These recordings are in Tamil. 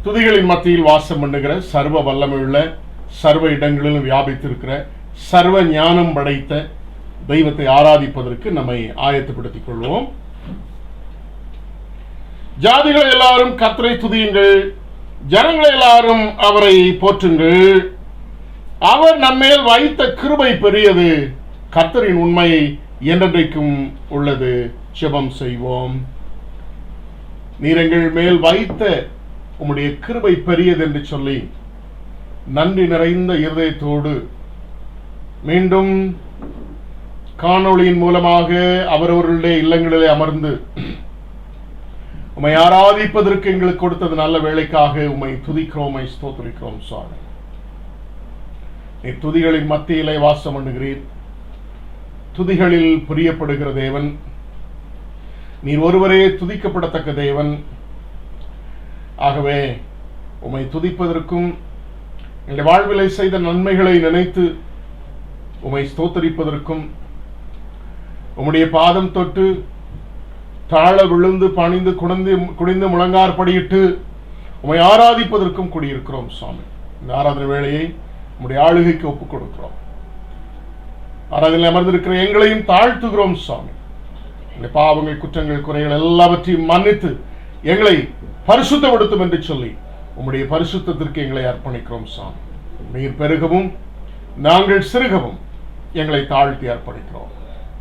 துதிகளின் மத்தியில் வாசம் பண்ணுகிற சர்வ வல்லமையுள்ள, சர்வ இடங்களிலும் வியாபித்திருக்கிற, சர்வ ஞானம் படைத்த தெய்வத்தை ஆராதிப்பதற்கு நம்மை ஆயத்தப்படுத்திக் கொள்வோம். ஜாதிகள் எல்லாரும் கர்த்தரை துதியுங்கள், ஜனங்கள் எல்லாரும் அவரை போற்றுங்கள். அவர் நம்மேல் வைத்த கிருபை பெரியது, கர்த்தரின் உண்மை என்றென்றைக்கும் உள்ளது. ஜெபம் செய்வோம். நீர் எங்கள் மேல் வைத்த உம்முடைய கிருபை பெரியது என்று சொல்லி நன்றி நிறைந்த இருதயத்தோடு மீண்டும் காணொளியின் மூலமாக அவரவர்களுடைய இல்லங்களிலே அமர்ந்து உம்மை ஆராதிப்பதற்கு எங்களுக்கு கொடுத்தது நல்ல வேளைக்காக உம்மை துதிக்கிறோம், உம்மை ஸ்தோத்திரிக்கிறோம். சுவாமி, நீர் துதிகளின் மத்தியிலே வாசம் பண்ணுகிறீர். துதிகளில் பிரியப்படுகிற தேவன் நீர் ஒருவரே துதிக்கப்படத்தக்க தேவன். ஆகவே உம்மை துதிப்பதற்கும் எங்களுடைய வாழ்விலை செய்த நன்மைகளை நினைத்து உம்மை ஸ்தோத்தரிப்பதற்கும் உம்முடைய பாதம் தொட்டு தாழ விழுந்து பணிந்து குனிந்து முழங்கார் படியிட்டு உம்மை ஆராதிப்பதற்கும் கூடியிருக்கிறோம். சுவாமி, இந்த ஆராதனை வேளையை உம்முடைய ஆளுகைக்கு ஒப்புக் கொடுக்கிறோம். ஆராதனை அமர்ந்திருக்கிற எங்களையும் தாழ்த்துகிறோம். சுவாமி, எங்களுடைய பாவங்கள், குற்றங்கள், குறைகள் எல்லாவற்றையும் மன்னித்து எங்களை பரிசுத்தப்படுத்தும் என்று சொல்லி உம்முடைய பரிசுத்தத்திற்கு எங்களை அர்ப்பணிக்கிறோம். சாமி, நீர் பெருகவும் நாங்கள் சிறுகவும் எங்களை தாழ்த்தி அர்ப்பணிக்கிறோம்.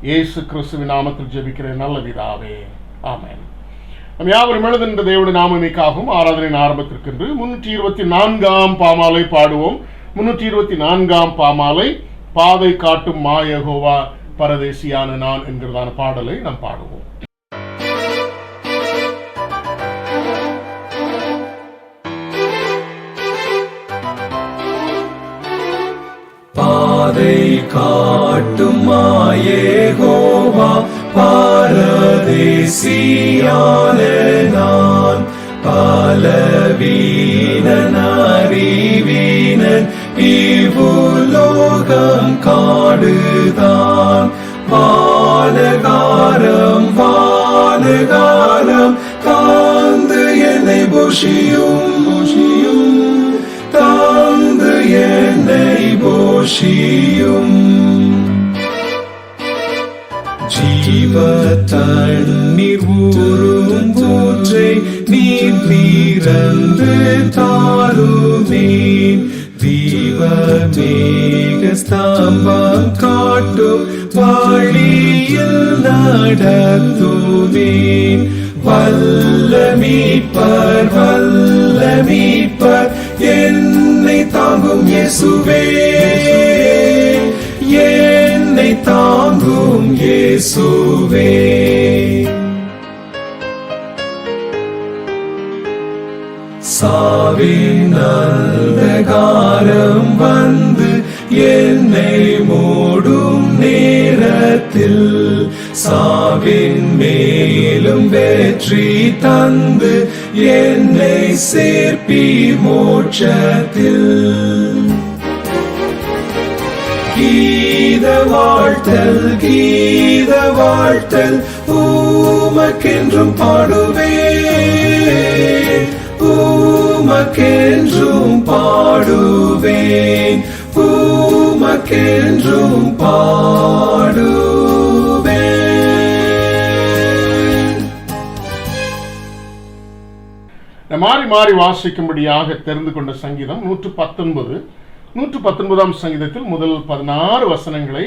இயேசு கிறிஸ்துவின் நாமத்தில் ஜெபிக்கிறேன் நல்ல பிதாவே, ஆமென். நம் யாவரும் எழுதுகின்ற தேவனுடைய நாமமைக்காகவும் ஆராதனையின் ஆரம்பத்திற்கென்று 324ஆம் பாமாலை பாடுவோம். 324ஆம் பாமாலை, பாதை காட்டும் மா யெகோவா பரதேசியான நான் என்கிறதான பாடலை நாம் பாடுவோம். பாதை காட்டும் மா யெகோவா பரதேசியான நான், பலவீனன் அறிவீனன் இவ்வுலோகம் காடுதான். வானகாரம் வானகாரம் தாந்து என்னை போஷியும் தாந்து என்னை போஷியும். ஜீவ தண்ணீர் ஊறும் ஊற்றை நீர் நீரந்து தாருமே. தீப மேக ஸ்தம்பம் காட்டும் வழியில் நடத்துமே. வல்ல மீட்பர் என்னை தாங்கும் இயேசுவே, என்னை தாங்கும் இயேசுவே. சாவின் அந்தகாரம் வந்து என்னை மூடும் நேரத்தில், சாவின் மேலும் வெற்றி தந்து என்னை சேர்ப்பி மோட்சத்தில். கீத வாழ்த்தல் உமக்கென்றும் பாடுவேன், உமக்கென்றும் பாடுவேன், உமக்கென்றும் பாடுவேன். மாறி மாறி வாசிக்கும்படியாக தெரிந்து கொண்ட சங்கீதம் 119ஆம் சங்கீதத்தில் முதல் 16 வசனங்களை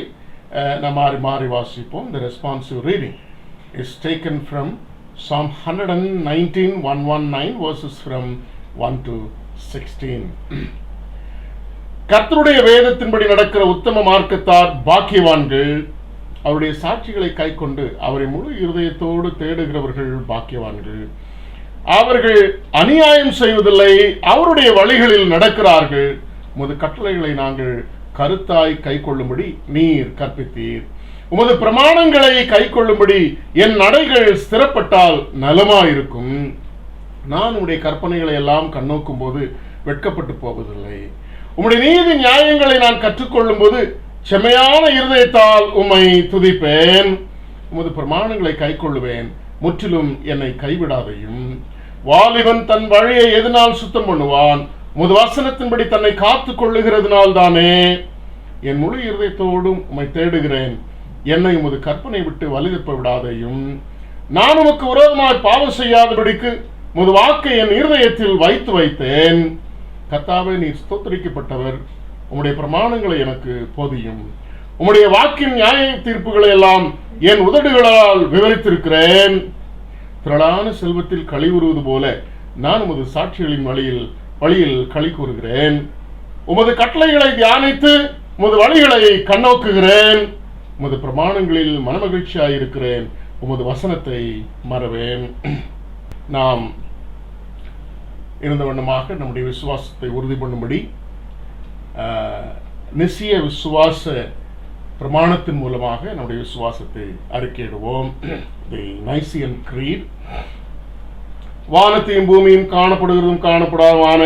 நாம் மாறி மாறி வாசிப்போம். The responsive reading is taken from Psalm 119 verses from 1 to 16. கர்த்தருடைய வேதத்தின்படி நடக்கிற உத்தம மார்க்கத்தார் பாக்கியவான்கள், அவருடைய சாட்சிகளை கைக்கொண்டு அவரை முழு இருதயத்தோடு தேடுகிறவர்கள் பாக்கியவான்கள். அவர்கள் அநியாயம் செய்வதில்லை, அவருடைய வழிகளில் நடக்கிறார்கள். உமது கட்டளைகளை நாங்கள் கருத்தாய் கைக்கொள்ளும்படி நீர் கற்பித்தீர். உமது பிரமாணங்களை கைக்கொள்ளும்படி என் நடைகள் ஸ்திரப்பட்டால் நலமாயிருக்கும். நான் உம்முடைய கற்பனைகளை எல்லாம் கண்ணோக்கும் போது வெட்கப்பட்டு போவதில்லை. உம்முடைய நீதி நியாயங்களை நான் கற்றுக்கொள்ளும் போது செம்மையான இருதயத்தால் உம்மை துதிப்பேன். உமது பிரமாணங்களை கைக்கொள்ளுவேன், முற்றிலும் என்னை கைவிடாதையும். வாலிபன் தன் வழியை எதனால் சுத்தம் பண்ணுவான்? உமது வசனத்தின்படி தன்னை காத்துக் கொள்ளுகிறதுனால் தானே. என் முழு இருதயத்தோடும் உம்மை தேடுகிறேன். என்னை உமது கற்பனை விட்டு வழிதப்ப விடாதையும். நான் உமக்கு விரோதமாய் பாவம் செய்யாதபடிக்கு உமது வாக்கை என் இருதயத்தில் வைத்தேன். கர்த்தாவே, நீர் ஸ்தோத்திரிக்கப்பட்டவர். உம்முடைய பிரமாணங்களை எனக்கு போதியும். உம்முடைய வாக்கின் நியாய தீர்ப்புகளை எல்லாம் என் உதடுகளால் விவரித்திருக்கிறேன். திரளான செல்வத்தில் களி கூறுவது போல நான் உமது சாட்சிகளின் வழியில் களி கூறுகிறேன். உமது கட்டளைகளை தியானித்து உமது வழிகளை கண்ணோக்குகிறேன். உமது பிரமாணங்களில் மனமகிழ்ச்சியாயிருக்கிறேன். உமது வசனத்தை மறவேன். நாம் இருந்த வண்ணமாக நம்முடைய விசுவாசத்தை உறுதி பண்ணும்படி நிசிய விசுவாச பிரமாணத்தின் மூலமாக நம்முடைய விசுவாசத்தை அறிக்கையிடுவோம். தி நைசியன் கிரீட். வானத்தையும் பூமியும் காணப்படுகிறதும் காணப்படாதமான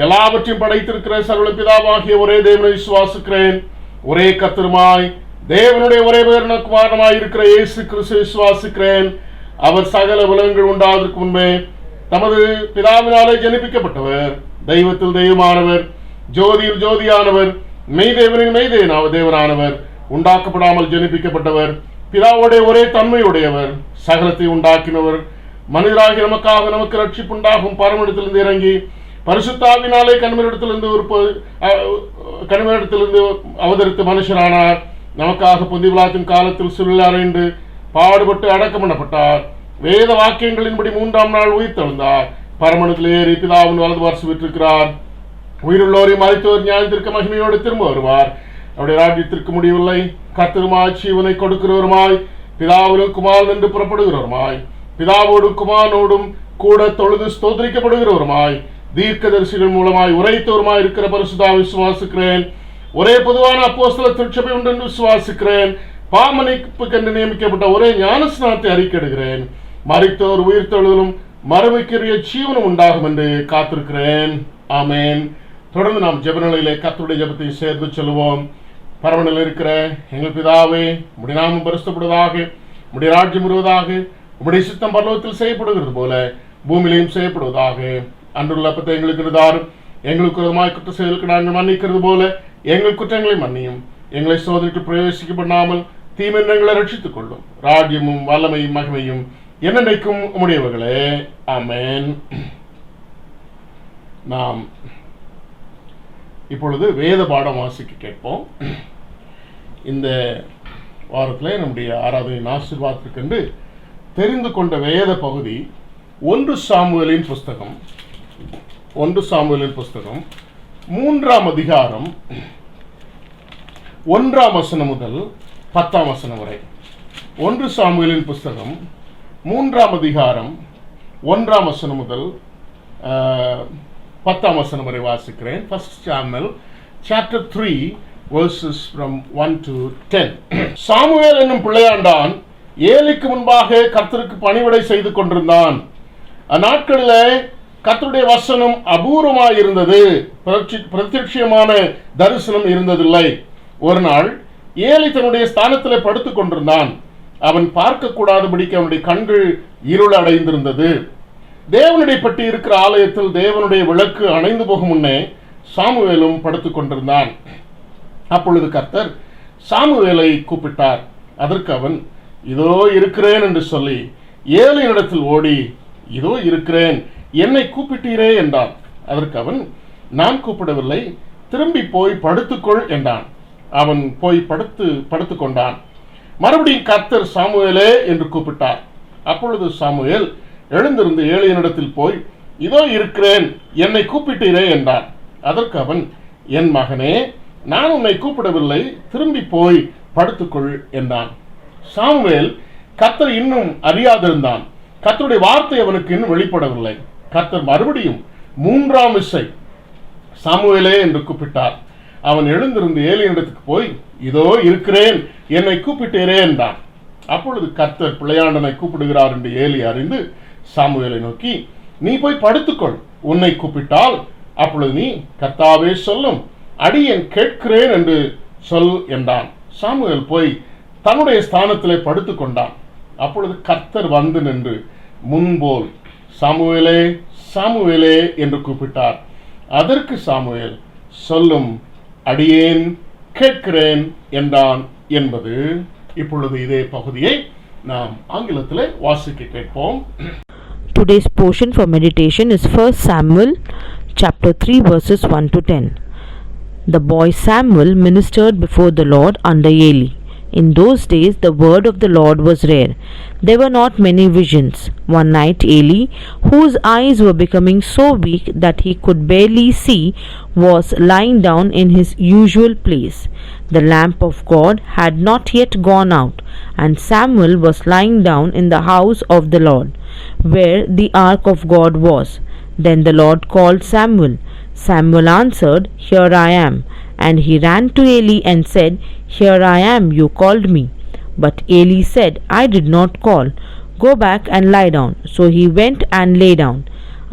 எல்லாவற்றையும் படைத்திருக்கிற சர்வ பிதாவாகிய ஒரே தேவனை விசுவாசிக்கிறேன். ஒரே கர்த்தருமாய் தேவனுடைய ஒரே குமாரனாய் இருக்கிற இயேசு கிறிஸ்துவை விசுவாசிக்கிறேன். அவர் சகல உலகங்கள் உண்டாவதற்கு முன்பே தமது பிதாவினாலே ஜனிப்பிக்கப்பட்டவர். தெய்வத்தில் தெய்வமானவர், ஜோதியில் ஜோதியானவர், மெய்தேவனின் தேவனானவர், உண்டாக்கப்படாமல் ஜனிப்பிக்கப்பட்டவர், பிதாவுடைய ஒரே தன்மையுடையவர், சகலத்தை உண்டாக்கினவர், மனிதராகி நமக்கு ரட்சிப்புண்டாகும் பரமனிடத்திலிருந்து இறங்கி பரிசுத்தாவினாலே கனிமரிடத்திலிருந்து அவதரித்த மனுஷரானார். நமக்காக பொந்தி பிலாத்தின் காலத்தில் சிலுவையில் அறைந்து பாடுபட்டு அடக்கம் பண்ணப்பட்டார். வேத வாக்கியங்களின்படி 3ஆம் நாள் உயிர்த்தெழுந்தார். பரமனிடத்தில் ஏறி பிதாவின் வலது பார்த்து விட்டிருக்கிறார். உயிருள்ளோரையும் மரித்தோர் நியாயத்திற்கு மகிமையோடு திரும்ப வருவார். அவருடைய ராஜ்யத்திற்கு முடிவில்லை. கர்த்தருமாய் ஜீவனை கொடுக்கிறவருமாய் பிதாவிலும் குமாரன் என்று புறப்படுகிறவருமாய் பிதாவோடும் குமாரனோடும் கூட தொழுது ஸ்தோத்திரிக்கப்படுகிறவருமாய் தீர்க்கதரிசிகள் மூலமாய் உரைத்தவருமாய் இருக்கிற பரிசுத்தாவை விசுவாசிக்கிறேன். ஒரே பொதுவான அப்போஸ்தல திருச்சபை உண்டு என்று விசுவாசிக்கிறேன். பாவமன்னிப்புக்கென்று நியமிக்கப்பட்ட ஒரே ஞானஸ்நானத்தை அறிக்கையிடுகிறேன். மரித்தோர் உயிர்த்தெழுதலும் மறுமைக்குரிய ஜீவனும் உண்டாகும் என்று காத்திருக்கிறேன். ஆமேன். தொடர்ந்து நாம் ஜெப நிலையிலே கர்த்தருடைய ஜெபத்தை சேர்த்து சொல்லுவோம். பரமனில் இருக்கிற எங்கள் பிதாவே, உம்முடைய நாமம் பரிசுத்தப்படுவதாக, உம்முடைய ராஜ்யம் வருவதாக, உம்முடைய சித்தம் பரலோகத்தில் செய்யப்படுகிறது போல பூமியிலையும் செய்யப்படுவதாக. அன்றுள்ள அப்பத்தை எங்களுக்கு தாரும். எங்களுக்கு விரோதமாய் குற்ற செயலுக்கு நாங்கள் மன்னிக்கிறது போல எங்கள் குற்றங்களை மன்னியும். எங்களை சோதனைக்கு பிரவேசிக்கப்படாமல் தீமையை எங்களை ரட்சித்துக் கொள்ளும். ராஜ்யமும் வல்லமையும் மகிமையும் என்னென்னைக்கும் உம்முடையவர்களே. ஆமேன். நாம் இப்பொழுது வேத பாடம் வாசிக்க கேட்போம். இந்த வாரத்தில் நம்முடைய ஆராதனையின் ஆசீர்வாதத்திற்கென்று தெரிந்து கொண்ட வேத பகுதி 1 சாமுவேலின் புஸ்தகம் 3ஆம் அதிகாரம் 1ஆம் வசனம் முதல் 10ஆம் வசனம் வரை. 1 சாமுவேலின் புஸ்தகம் 3ஆம் அதிகாரம் 1ஆம் வசனம் முதல் 10ஆம் வசனம் வரை வாசிக்கிறேன். 1 Samuel chapter 3 verses from 1 to 10. Samuel என்னும் பிள்ளையாண்டான் ஏலிக்கு முன்பாக கர்த்தருக்கு பணிவிடை செய்து கொண்டிருந்தான். அந்நாட்களிலே கர்த்தருடைய வசனம் அபூர்வமாயிருந்தது. பிரத்யட்சமான தரிசனம் இருந்ததில்லை. ஒரு நாள் ஏலி தன்னுடைய ஸ்தானத்தில் படுத்துக் கொண்டிருந்தான். அவன் பார்க்க கூடாதபடிக்கு அவனுடைய கண்கள் இருள் அடைந்திருந்தது. தேவனுடைய பட்டி இருக்கிற ஆலயத்தில் தேவனுடைய விளக்கு அணைந்து போகும் முன்னே சாமுவேலும் படுத்துக் கொண்டிருந்தான். அப்பொழுது கர்த்தர் சாமுவேலை கூப்பிட்டார். அதற்கு அவன் இதோ இருக்கிறேன் என்று சொல்லி ஏலியினிடத்தில் ஓடி இதோ இருக்கிறேன், என்னை கூப்பிட்டீரே என்றான். அதற்கு அவன் நான் கூப்பிடவில்லை, திரும்பி போய் படுத்துக்கொள் என்றான். அவன் போய் படுத்துக் கொண்டான். மறுபடியும் கர்த்தர் சாமுவேலே என்று கூப்பிட்டார். அப்பொழுது சாமுவேல் எழுந்திருந்து ஏலியினிடத்தில் போய் இதோ இருக்கிறேன், என்னை கூப்பிட்டீரே என்றான். அதற்கு அவன் என் மகனே, நான் உன்னை கூப்பிடவில்லை, திரும்பி போய் படுத்துக்கொள் என்றான். சாமுவேல் கர்த்தர் இன்னும் அறியாதிருந்தான். கர்த்தருடைய வார்த்தை அவனுக்கு இன்னும் வெளிப்படவில்லை. கர்த்தர் மறுபடியும் 3ஆம் விசை சாமுவேலே என்று கூப்பிட்டார். அவன் எழுந்திருந்து ஏலியினிடத்துக்கு போய் இதோ இருக்கிறேன், என்னை கூப்பிட்டீரே என்றான். அப்பொழுது கர்த்தர் பிள்ளையாண்டனை கூப்பிடுகிறார் என்று ஏலி அறிந்து சாமுவேலை நோக்கி நீ போய் படுத்துக்கொள், உன்னை கூப்பிட்டால் அப்பொழுது நீ கர்த்தாவே சொல்லும், அடியேன் கேட்கிறேன் என்று சொல் என்றான். சாமுவேல் போய் தன்னுடைய ஸ்தானத்திலே படுத்துக் கொண்டான். அப்பொழுது கர்த்தர் வந்து நின்று முன்போல் சாமுவேலே சாமுவேலே என்று கூப்பிட்டார். அதற்கு சாமுவேல், சொல்லும், அடியேன் கேட்கிறேன் என்றான் என்பது. இப்பொழுது இதே பகுதியை நாம் ஆங்கிலத்திலே வாசிக்க கேட்போம். Today's portion for meditation is 1 Samuel chapter 3 verses 1 to 10. The boy Samuel ministered before the Lord under Eli. In those days the word of the Lord was rare. There were not many visions. One night Eli, whose eyes were becoming so weak that he could barely see, was lying down in his usual place. The lamp of God had not yet gone out, and Samuel was lying down in the house of the Lord, where the ark of God was. Then the Lord called Samuel. Samuel answered, Here I am. And he ran to Eli and said, Here I am, you called me. But Eli said, I did not call. Go back and lie down. So he went and lay down.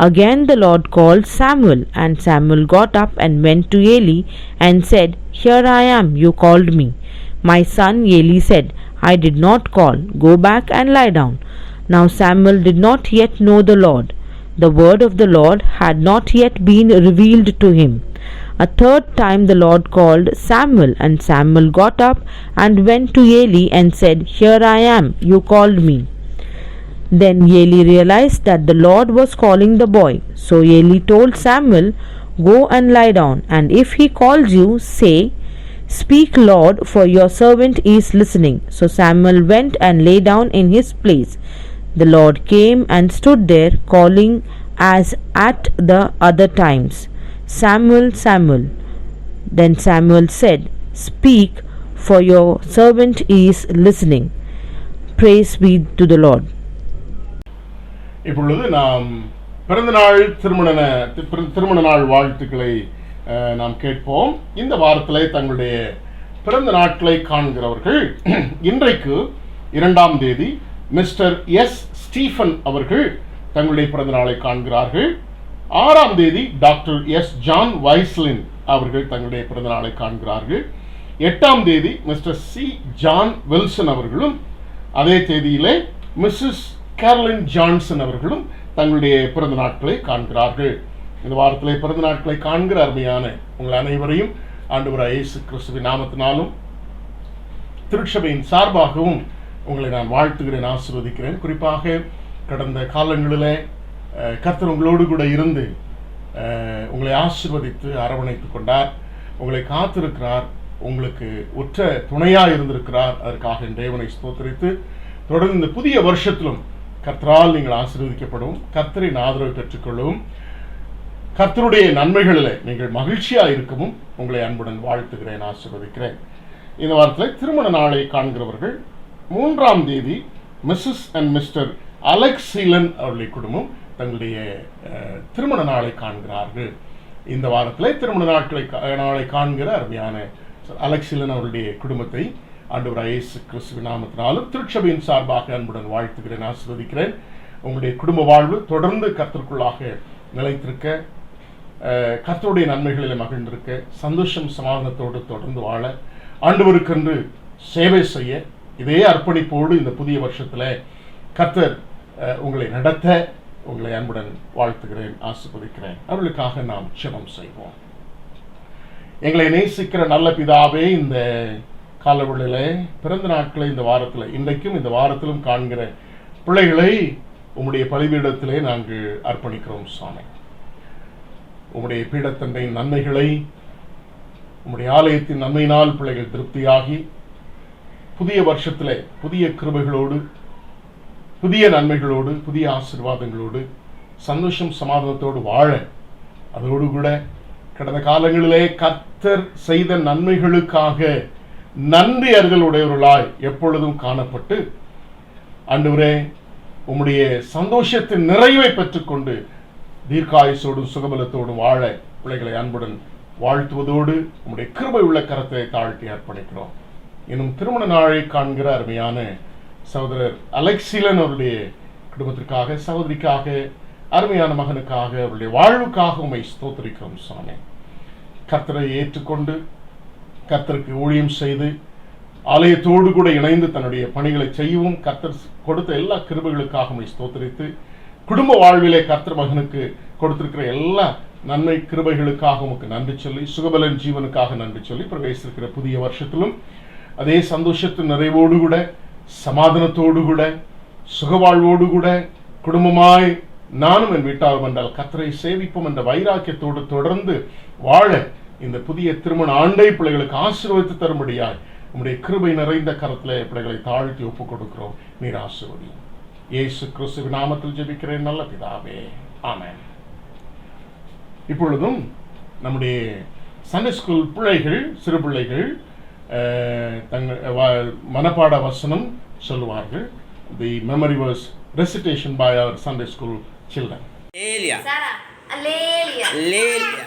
Again the Lord called Samuel, and Samuel got up and went to Eli and said, Here I am, you called me. My son, Eli said, I did not call. Go back and lie down. Now Samuel did not yet know the Lord. The word of the Lord had not yet been revealed to him. A third time the Lord called Samuel, and Samuel got up and went to Eli and said, Here I am, you called me. Then Eli realized that the Lord was calling the boy. So Eli told Samuel, Go and lie down, and if he calls you, say, Speak, Lord, for your servant is listening. So Samuel went and lay down in his place. The Lord came and stood there, calling as at the other times, Samuel, Samuel. Then Samuel said, Speak, for your servant is listening. Praise be to the Lord. இப்பொழுது நாம் பிறந்தநாள் திருமண நாள் வாழ்த்துக்களை நாம் கேட்போம். இந்த வாரத்திலே தங்களுடைய பிறந்த நாட்களை காண்கிறவர்கள், இன்றைக்கு 2ஆம் தேதி மிஸ்டர் எஸ் ஸ்டீஃபன் அவர்கள் தங்களுடைய பிறந்த நாளை காண்கிறார்கள். 6ஆம் தேதி டாக்டர் எஸ் ஜான் வைஸ்லின் அவர்கள் தங்களுடைய பிறந்த நாளை காண்கிறார்கள். 8ஆம் தேதி மிஸ்டர் சி ஜான் வில்சன் அவர்களும், அதே தேதியிலே மிஸ்ஸஸ் கேரலின் ஜான்சன் அவர்களும் தங்களுடைய பிறந்த நாட்களை காண்கிறார்கள். இந்த வாரத்திலே பிறந்த நாட்களை காண்கிற அருமையான உங்கள் அனைவரையும் ஆண்டவராகிய இயேசு கிறிஸ்துவின் நாமத்தினாலும் திருச்சபையின் சார்பாகவும் உங்களை நான் வாழ்த்துகிறேன், ஆசீர்வதிக்கிறேன். குறிப்பாக கடந்த காலங்களிலே கர்த்தர் உங்களோடு கூட இருந்து உங்களை ஆசீர்வதித்து அரவணைத்து கொண்டார், உங்களை காத்திருக்கிறார், உங்களுக்கு உற்ற துணையாக இருந்திருக்கிறார். அதற்காக தேவனை ஸ்தோத்திரித்து தொடர்ந்து இந்த புதிய வருஷத்திலும் கர்த்தரால் நீங்கள் ஆசீர்வதிக்கப்படவும், கர்த்தரின் ஆதரவை பெற்றுக்கொள்ளவும், கர்த்தருடைய நன்மைகளில் நீங்கள் மகிழ்ச்சியாக இருக்கவும் உங்களை அன்புடன் வாழ்த்துகிறேன், ஆசீர்வதிக்கிறேன். இந்த வாரத்தில் திருமண நாளை காண்கிறவர்கள் 3ஆம் தேதி மிஸ்ஸஸ் அண்ட் மிஸ்டர் அலெக்சீலன் அவருடைய குடும்பம் தங்களுடைய திருமண நாளை காண்கிறார்கள். இந்த வாரத்தில் திருமண நாளை காண்கிற அருமையான அலெக்சீலன் அவருடைய குடும்பத்தை ஆண்டவராகிய இயேசு கிறிஸ்துவின் நாமத்தினாலும் திருச்சபையின் சார்பாக அன்புடன் வாழ்த்துகிறேன், ஆசீர்வதிக்கிறேன். உங்களுடைய குடும்ப வாழ்வு தொடர்ந்து கர்த்தருக்குள்ளாக நிலைத்திருக்க, கர்த்தருடைய நன்மைகளில் மகிழ்ந்திருக்க, சந்தோஷம் சமாதானத்தோடு தொடர்ந்து வாழ, ஆண்டவருக்கென்று சேவை செய்ய, இதே அர்ப்பணிப்போடு இந்த புதிய வருஷத்தில் கர்த்தர் உங்களை நடத்த உங்களை அன்புடன் வாழ்த்துகிறேன், ஆசீர்வதிக்கிறேன். அவர்களுக்காக நாம் ஜெபம் செய்வோம். எங்களை நேசிக்கிற நல்ல பிதாவே, இந்த காலவெளியிலே பிறந்த நாட்களை இந்த வாரத்தில், இன்றைக்கும் இந்த வாரத்திலும் காண்கிற பிள்ளைகளை உம்முடைய பலிபீடத்திலே நாங்கள் அர்ப்பணிக்கிறோம் சுவாமி. உம்முடைய பீடத்தண்டையின் நன்மைகளை, உம்முடைய ஆலயத்தின் நன்மையினால் பிள்ளைகள் திருப்தியாகி புதிய வருஷத்திலே புதிய கிருபைகளோடு, புதிய நன்மைகளோடு, புதிய ஆசீர்வாதங்களோடு, சந்தோஷம் சமாதானத்தோடு வாழ, அதோடு கூட கடந்த காலங்களிலே கர்த்தர் செய்த நன்மைகளுக்காக நன்றி அறிதலுடையவர்களாய் எப்பொழுதும் காணப்பட்டு, ஆண்டவரே உம்முடைய சந்தோஷத்தின் நிறைவை பெற்றுக்கொண்டு தீர்க்காயுசோடும் சுகபலத்தோடும் வாழ பிள்ளைகளை அன்புடன் வாழ்த்துவதோடு உம்முடைய கிருபை உள்ள கரத்தை தாழ்த்தி அர்ப்பணிக்கிறோம். இன்னும் திருமண நாளை காண்கிற அருமையான சகோதரர் அலெக்சீலன் அவருடைய குடும்பத்திற்காக, சகோதரிக்காக, அருமையான மகனுக்காக, அவருடைய வாழ்வுக்காக உம்மை ஸ்தோத்திரிக்கிறோம் சுவாமி. கர்த்தரை ஏற்றுக்கொண்டு கர்த்தருக்கு ஊழியம் செய்து ஆலயத்தோடு கூட இணைந்து தன்னுடைய பணிகளை செய்யவும் கர்த்தர் கொடுத்த எல்லா கிருபைகளுக்காக உம்மை ஸ்தோத்திரித்து குடும்ப வாழ்விலே கர்த்தர் மகனுக்கு கொடுத்திருக்கிற எல்லா நன்மை கிருபைகளுக்காக உமக்கு நன்றி சொல்லி, சுகபலன் ஜீவனுக்காக நன்றி சொல்லி, பிரவேசிக்கிற புதிய வருஷத்திலும் அதே சந்தோஷத்தின் நிறைவோடு கூட, சமாதானத்தோடு கூட, சுகவாழ்வோடு கூட, குடும்பமாய் நானும் என் வீட்டாரும் என்றால் கர்த்தரை சேவிப்போம் என்ற வைராக்கியத்தோடு தொடர்ந்து வாழ இந்த புதிய திருமண ஆண்டை பிள்ளைகளுக்கு ஆசீர்வதித்து தரும்படியாய் உம்முடைய கிருபை நிறைந்த கரத்திலே பிள்ளைகளை தாழ்த்தி ஒப்புக் கொடுக்கிறோம். நீர் ஆசீர்வதியும். இயேசு கிறிஸ்துவின் நாமத்தில் ஜெபிக்கிறேன் நல்ல பிதாவே, ஆமென். இப்பொழுதும் நம்முடைய சண்டே ஸ்கூல் பிள்ளைகள், சிறு பிள்ளைகள் தங்கள் மனப்பாட வசனம் சொல்லுவார்கள். The memory verse recitation by our Sunday school children. Alleluia. Sarah, Alleluia. Alleluia.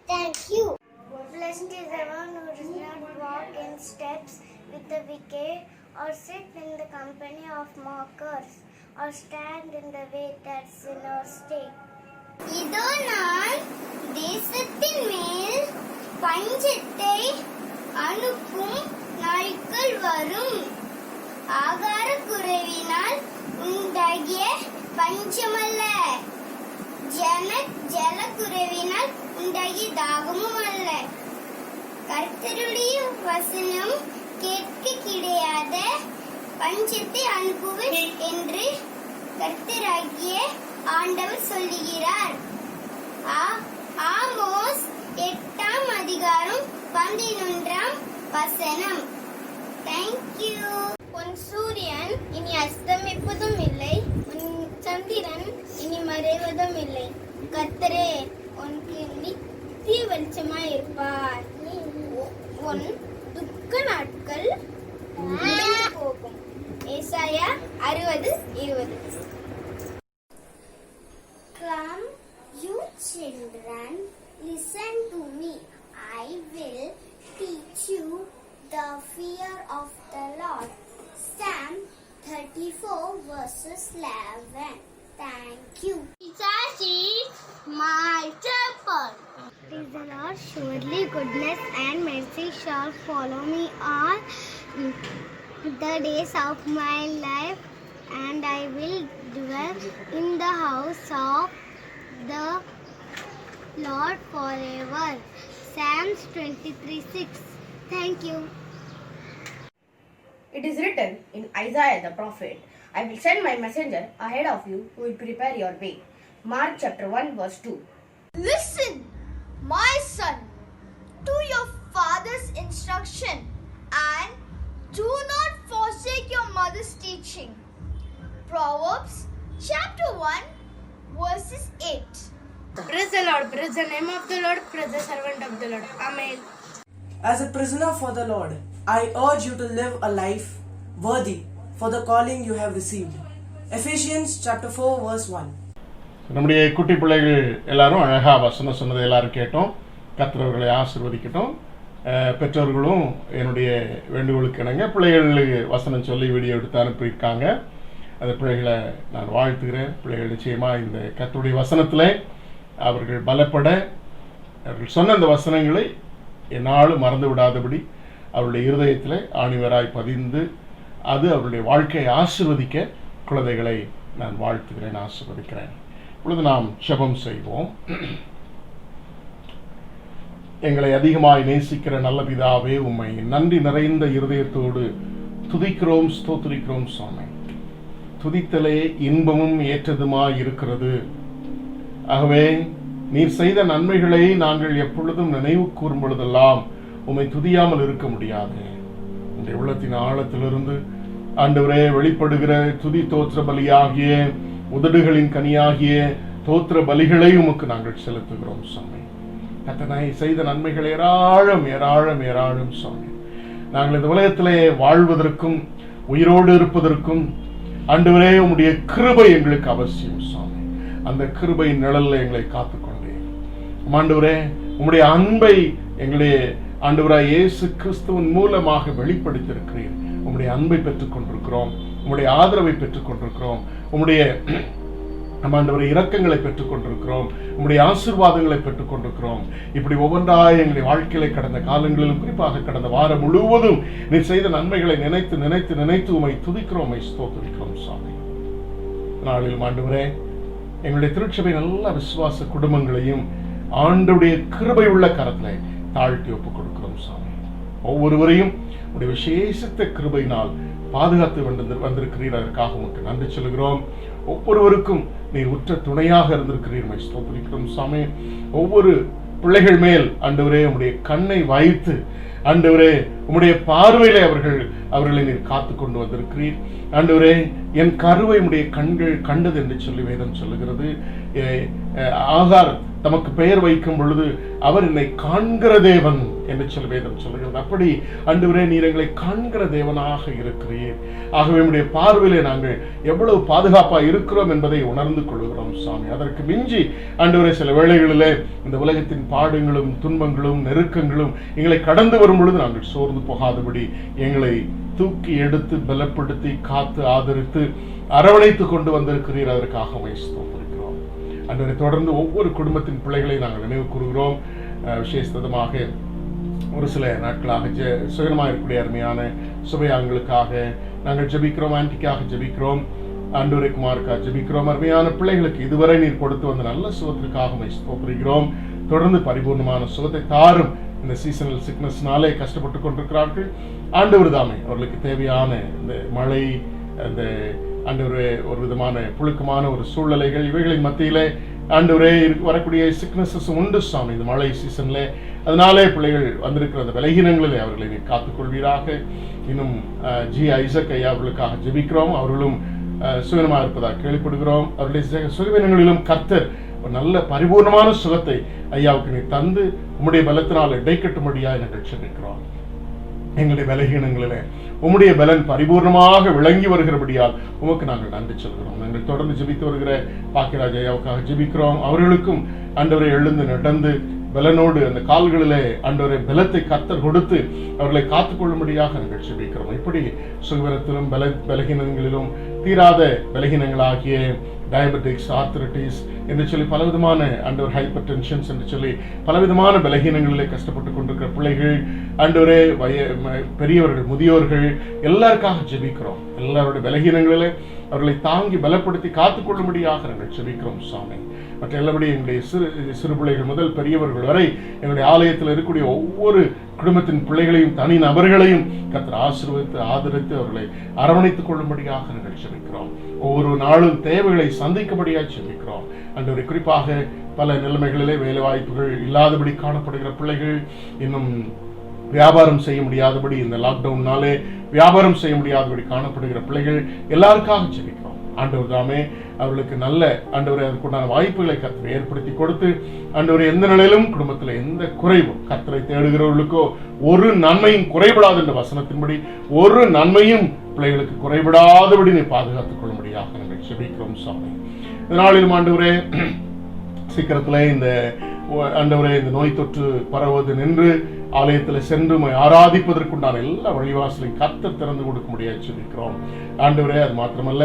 Thank you. Blessed is the one who does not walk in steps with the wicked, or sit in the company of mockers, or stand in the way that sinners take. இதோ நான் தேசத்தின் மேல் பஞ்சத்தை அனுப்பும் நாட்கள் வரும். ஆகார குறைவினால் உண்டாகிய பஞ்சமல்ல, ஜல குறைவினால் உண்டாகிய தாகமும் அல்ல. கர்த்தருடைய வசனம் கேட்க கிடையாத பஞ்சத்தை அனுப்புவேன் என்று கர்த்தராகிய ஆண்டவர் சொல்லுகிறார். ஆமோஸ் 8ஆம் அதிகாரம் 11ஆம் வசனம். தேங்க்யூ. உன் சூரியன் இனி அஸ்தமிப்பதும் இல்லை, உன் சந்திரன் இனி மறைவதும் இல்லை. கர்த்தரே உனக்கு நித்திய வெளிச்சமாய் இருப்பார். உன் துக்க நாட்கள் போகும். ஏசாயா 60:20. Come, you children, listen to me. I will teach you the fear of the Lord. Psalm 34:11. Thank you. Jesus is my shepherd. Praise the Lord. Surely goodness and mercy shall follow me all the days of my life, and I will dwell in the house of the Lord forever. Psalms 23:6. Thank you. It is written in Isaiah the prophet, I will send my messenger ahead of you who will prepare your way. Mark chapter 1:2. Listen, my son, to your father's instruction, and do not forsake your mother's teaching. Proverbs chapter 1:8. Praise the Lord, praise the name of the Lord, praise the servant of the Lord. Amen. As a prisoner for the Lord, I urge you to live a life worthy for the calling you have received. Ephesians chapter 4:1. நம்முடைய குட்டி பிள்ளைகள் எல்லாரும் அழகா வசனம் சொன்னதை எல்லாரும் கேட்டோம். கர்த்தர்களை ஆசீர்வதிக்கட்டும். பெற்றோர்களும் என்னுடைய வேண்டுகோளுக்கு இணங்க பிள்ளைகளுக்கு வசனம் சொல்லி வீடியோ எடுத்து அனுப்பியிருக்காங்க. அந்த பிள்ளைகளை நான் வாழ்த்துகிறேன். பிள்ளைகள் நிச்சயமாக இந்த கர்த்தருடைய வசனத்தில் அவர்கள் பலப்பட, அவர்கள் சொன்ன அந்த வசனங்களை என்னாலும் மறந்து விடாதபடி அவருடைய இருதயத்தில் ஆணிவராய் பதிந்து அது அவருடைய வாழ்க்கையை ஆசீர்வதிக்க குழந்தைகளை நான் வாழ்த்துகிறேன், ஆசீர்வதிக்கிறேன். இப்பொழுது நாம் ஜெபம் செய்வோம். எங்களை அதிகமாய் நேசிக்கிற நல்ல பிதாவே, உம்மை நன்றி நிறைந்த இருதயத்தோடு துதிக்கிறோம், ஸ்தோத்திரிக்கிறோம் சுவாமி. துதித்தலே இன்பமும் ஏற்றதுமாய் இருக்கிறது. ஆகவே நீர் செய்த நன்மைகளை நாங்கள் எப்பொழுதும் நினைவு கூறும் பொழுதெல்லாம் உம்மை துதியாமல் இருக்க முடியாது. உங்களுடைய உள்ளத்தின் ஆழத்திலிருந்து ஆண்டவரே வெளிப்படுகிற துதி தோத்திர பலியாகிய உதடுகளின் கனியாகிய தோத்திர பலிகளை உமக்கு நாங்கள் செலுத்துகிறோம் சுவாமி. கர்த்தனை செய்த நன்மைகள் ஏராளம் ஏராளம் ஏராளம் சுவாமி. நாங்கள் இந்த உலகத்திலே வாழ்வதற்கும் உயிரோடு இருப்பதற்கும் ஆண்டவரே உம்முடைய கிருபை எங்களுக்கு அவசியம் சுவாமி. அந்த கிருபை நிழல்ல எங்களை காத்துக்கொண்டே ஆண்டவரே உம்முடைய அன்பை எங்களுடைய ஆண்டவராய் இயேசு கிறிஸ்துவின் மூலமாக வெளிப்படுத்தியிருக்கிறீர். உம்முடைய அன்பை பெற்றுக் கொண்டிருக்கிறோம், உம்முடைய ஆதரவை பெற்றுக் கொண்டிருக்கிறோம், உம்முடைய ஆண்டவரே இரக்கங்களை பெற்றுக் கொண்டிருக்கிறோம், உம்முடைய ஆசீர்வாதங்களை பெற்றுக் கொண்டிருக்கிறோம். இப்படி ஒவ்வொன்றாய் எங்களுடைய வாழ்க்கையில கடந்த காலங்களிலும் குறிப்பாக கடந்த வாரம் முழுவதும் நீ செய்த நன்மைகளை நினைத்து நினைத்து நினைத்து உம்மை துதிக்கிறோம், உம்மை ஸ்தோத்திரிக்கிறோம் சாமி. நாளில் ஆண்டவரே எங்களுடைய திருச்சபை நல்ல விசுவாச குடும்பங்களையும் ஆண்டவருடைய கிருபை உள்ள கரத்திலே தாழ்த்தி ஒப்புக் கொடுக்கிறோம் சாமி. ஒவ்வொருவரையும் உடைய விசேஷித்த கிருபையினால் பாதுகாத்து வந்திருக்கிறீர். அதற்காக உமக்கு நன்றி சொல்கிறோம். ஒவ்வொருவருக்கும் நீர் உற்ற துணையாக இருந்திருக்கிறீர், ஸ்தோத்திரிக்கிறோம் சாமி. ஒவ்வொரு பிள்ளைகள் மேல் ஆண்டவரே உம்முடைய கண்ணை வைத்து ஆண்டவரே உம்முடைய பார்வையிலே அவர்களை நீர் காத்து கொண்டு வந்திருக்கிறீர். ஆண்டவரே என் கருவை உம்முடைய கண்கள் கண்டது என்று சொல்லி வேதம் சொல்லுகிறது. ஆகார் தமக்கு பெயர் வைக்கும் பொழுது அவர் என்னை காண்கிற தேவன் என்று சொல்லி வேதம் சொல்லுகிறது. அப்படி ஆண்டவரே நீர் எங்களை காண்கிற தேவனாக இருக்கிறீர். ஆகவே நம்முடைய பார்வையிலே நாங்கள் எவ்வளவு பாதுகாப்பா இருக்கிறோம் என்பதை உணர்ந்து கொள்கிறோம் சாமி. அதற்கு மிஞ்சி ஆண்டவரே சில வேளைகளிலே இந்த உலகத்தின் பாடுகளும் துன்பங்களும் நெருக்கங்களும் எங்களை கடந்து வரும் பொழுது நாங்கள் சோர்ந்து போகாதபடி எங்களை தூக்கி எடுத்து பலப்படுத்தி காத்து ஆதரித்து அரவணைத்து கொண்டு வந்திருக்கிறீர். அதற்காக ஸ்தோத்திரிக்கிறோம். ஆண்டவரே தொடர்ந்து ஒவ்வொரு குடும்பத்தின் பிள்ளைகளை நாங்கள் நினைவு கூறுகிறோம். விசேஷமாக ஒரு சில நாட்களாக சுயமாக இருக்கக்கூடிய அருமையான சுபையாங்களுக்காக நாங்கள் ஜெபிக்கிறோம், ஆன்டிக்காக ஜெபிக்கிறோம், ஆண்டவரே குமாருக்காக ஜெபிக்கிறோம். அருமையான பிள்ளைகளுக்கு இதுவரை நீர் கொடுத்து வந்த நல்ல சுகத்திற்காக ஸ்தோத்திரிக்கிறோம். தொடர்ந்து பரிபூர்ணமான சுகத்தை தாரும். இந்த சீசனல் சிக்னஸ்னாலே கஷ்டப்பட்டு கொண்டிருக்கிறார்கள். ஆண்டவர் தாமே அவர்களுக்கு தேவையான இந்த மழை, அந்த ஆண்டவரே ஒரு விதமான புழுக்கமான ஒரு சூழ்நிலைகள் இவைகளின் மத்தியிலே ஆண்டவரே வரக்கூடிய சிக்னஸஸ் உண்டு சாமி இந்த மழை சீசன்ல. அதனாலே பிள்ளைகள் வந்திருக்கிற அந்த விலகினங்களிலே அவர்களை நீ காத்துக்கொள்வீராக. இன்னும் ஜி ஐசக் ஐயா அவர்களுக்காக ஜெபிக்கிறோம். அவர்களும் சுகமாக இருப்பதாக கேள்விப்படுகிறோம். அவருடைய சுகவீனங்களிலும் கர்த்தர் ஒரு நல்ல பரிபூர்ணமான சுகத்தை ஐயாவுக்கு நீ தந்து உம்முடைய பலத்தினால் இடைக்கட்டும்படியாக நாங்கள் ஜெபிக்கிறோம். எங்களுடைய பலகீனங்களிலே உம்முடைய பலன் பரிபூர்ணமாக விளங்கி வருகிறபடியால் உமக்கு நாங்கள் நன்றி சொல்கிறோம். நாங்கள் தொடர்ந்து ஜெபித்து வருகிற பாக்கியராஜ் ஐயாவுக்காக ஜெபிக்கிறோம். அவர்களுக்கும் ஆண்டவரை எழுந்து நடந்து பலனோடு அந்த கால்களிலே ஆண்டவரை பலத்தை கர்த்தர் கொடுத்து அவர்களை காத்துக்கொள்ளும்படியாக நாங்கள் ஜெபிக்கிறோம். இப்படி சுகவீனத்திலும் பலகீனங்களிலும் தீராத பலகீனங்களாகிய டயபெட்டிக்ஸ், ஆர்த்தரைட்டிஸ் என்று சொல்லி பலவிதமான ஆண்டவர் ஹைப்பர் டென்ஷன்ஸ் என்று சொல்லி பலவிதமான பலகீனங்களிலே கஷ்டப்பட்டு கொண்டிருக்கிற பிள்ளைகள், ஆண்டவரே பெரியவர்கள், முதியோர்கள் எல்லாருக்காக ஜெபிக்கிறோம். எல்லாருடைய பலகீனங்களிலே அவர்களை தாங்கி பலப்படுத்தி காத்துக்கொள்ளும்படியாக நாங்கள் ஜெபிக்கிறோம் சாமி. மற்ற எல்லாபடி எங்களுடைய சிறு பிள்ளைகள் முதல் பெரியவர்கள் வரை எங்களுடைய ஆலயத்தில் இருக்கக்கூடிய ஒவ்வொரு குடும்பத்தின் பிள்ளைகளையும் தனி நபர்களையும் கர்த்தர் ஆசீர்வதித்து ஆதரித்து அவர்களை அரவணைத்துக் கொள்ளும்படியாக நாங்கள் ஜெபிக்கிறோம். ஒவ்வொரு நாளும் தேவைகளை சந்திக்கும்படியாக ஜெபிக்கிறோம். ஆண்டவரே குறிப்பாக பல நிலைமைகளிலே வேலை வாய்ப்புகள் இல்லாதபடி காணப்படுகிற பிள்ளைகள், இன்னும் வியாபாரம் செய்ய முடியாதபடி இந்த லாக்டவுன்னாலே வியாபாரம் செய்ய முடியாதபடி காணப்படுகிற பிள்ளைகள் எல்லாருக்காக ஜெபிக்கிறோம். ஆண்டவர் தாமே அவர்களுக்கு நல்ல ஆண்டவரை அதற்குண்டான வாய்ப்புகளை கர்த்தரை ஏற்படுத்தி கொடுத்து ஆண்டவரை எந்த நிலையிலும் குடும்பத்தில் எந்த குறைவும் கர்த்தரை தேடுகிறவர்களுக்கோ ஒரு நன்மையும் குறைபடாது என்ற வசனத்தின்படி ஒரு நன்மையும் பிள்ளைகளுக்கு குறைபடாதபடி நீ பாதுகாத்துக் கொள்ளும்படியாக நாங்கள் ஜெபிக்கிறோம் சாமி. இதனாலும் ஆண்டவரே சீக்கிரத்திலே இந்த ஆண்டவரே இந்த நோய் தொற்று பரவுவது நின்று ஆலயத்தில் சென்று ஆராதிப்பதற்குண்டான எல்லா வழிவாசலையும் கர்த்தர் திறந்து கொடுக்க முடியாது ஜெபிக்கிறோம். ஆண்டவரே அது மாத்திரமல்ல,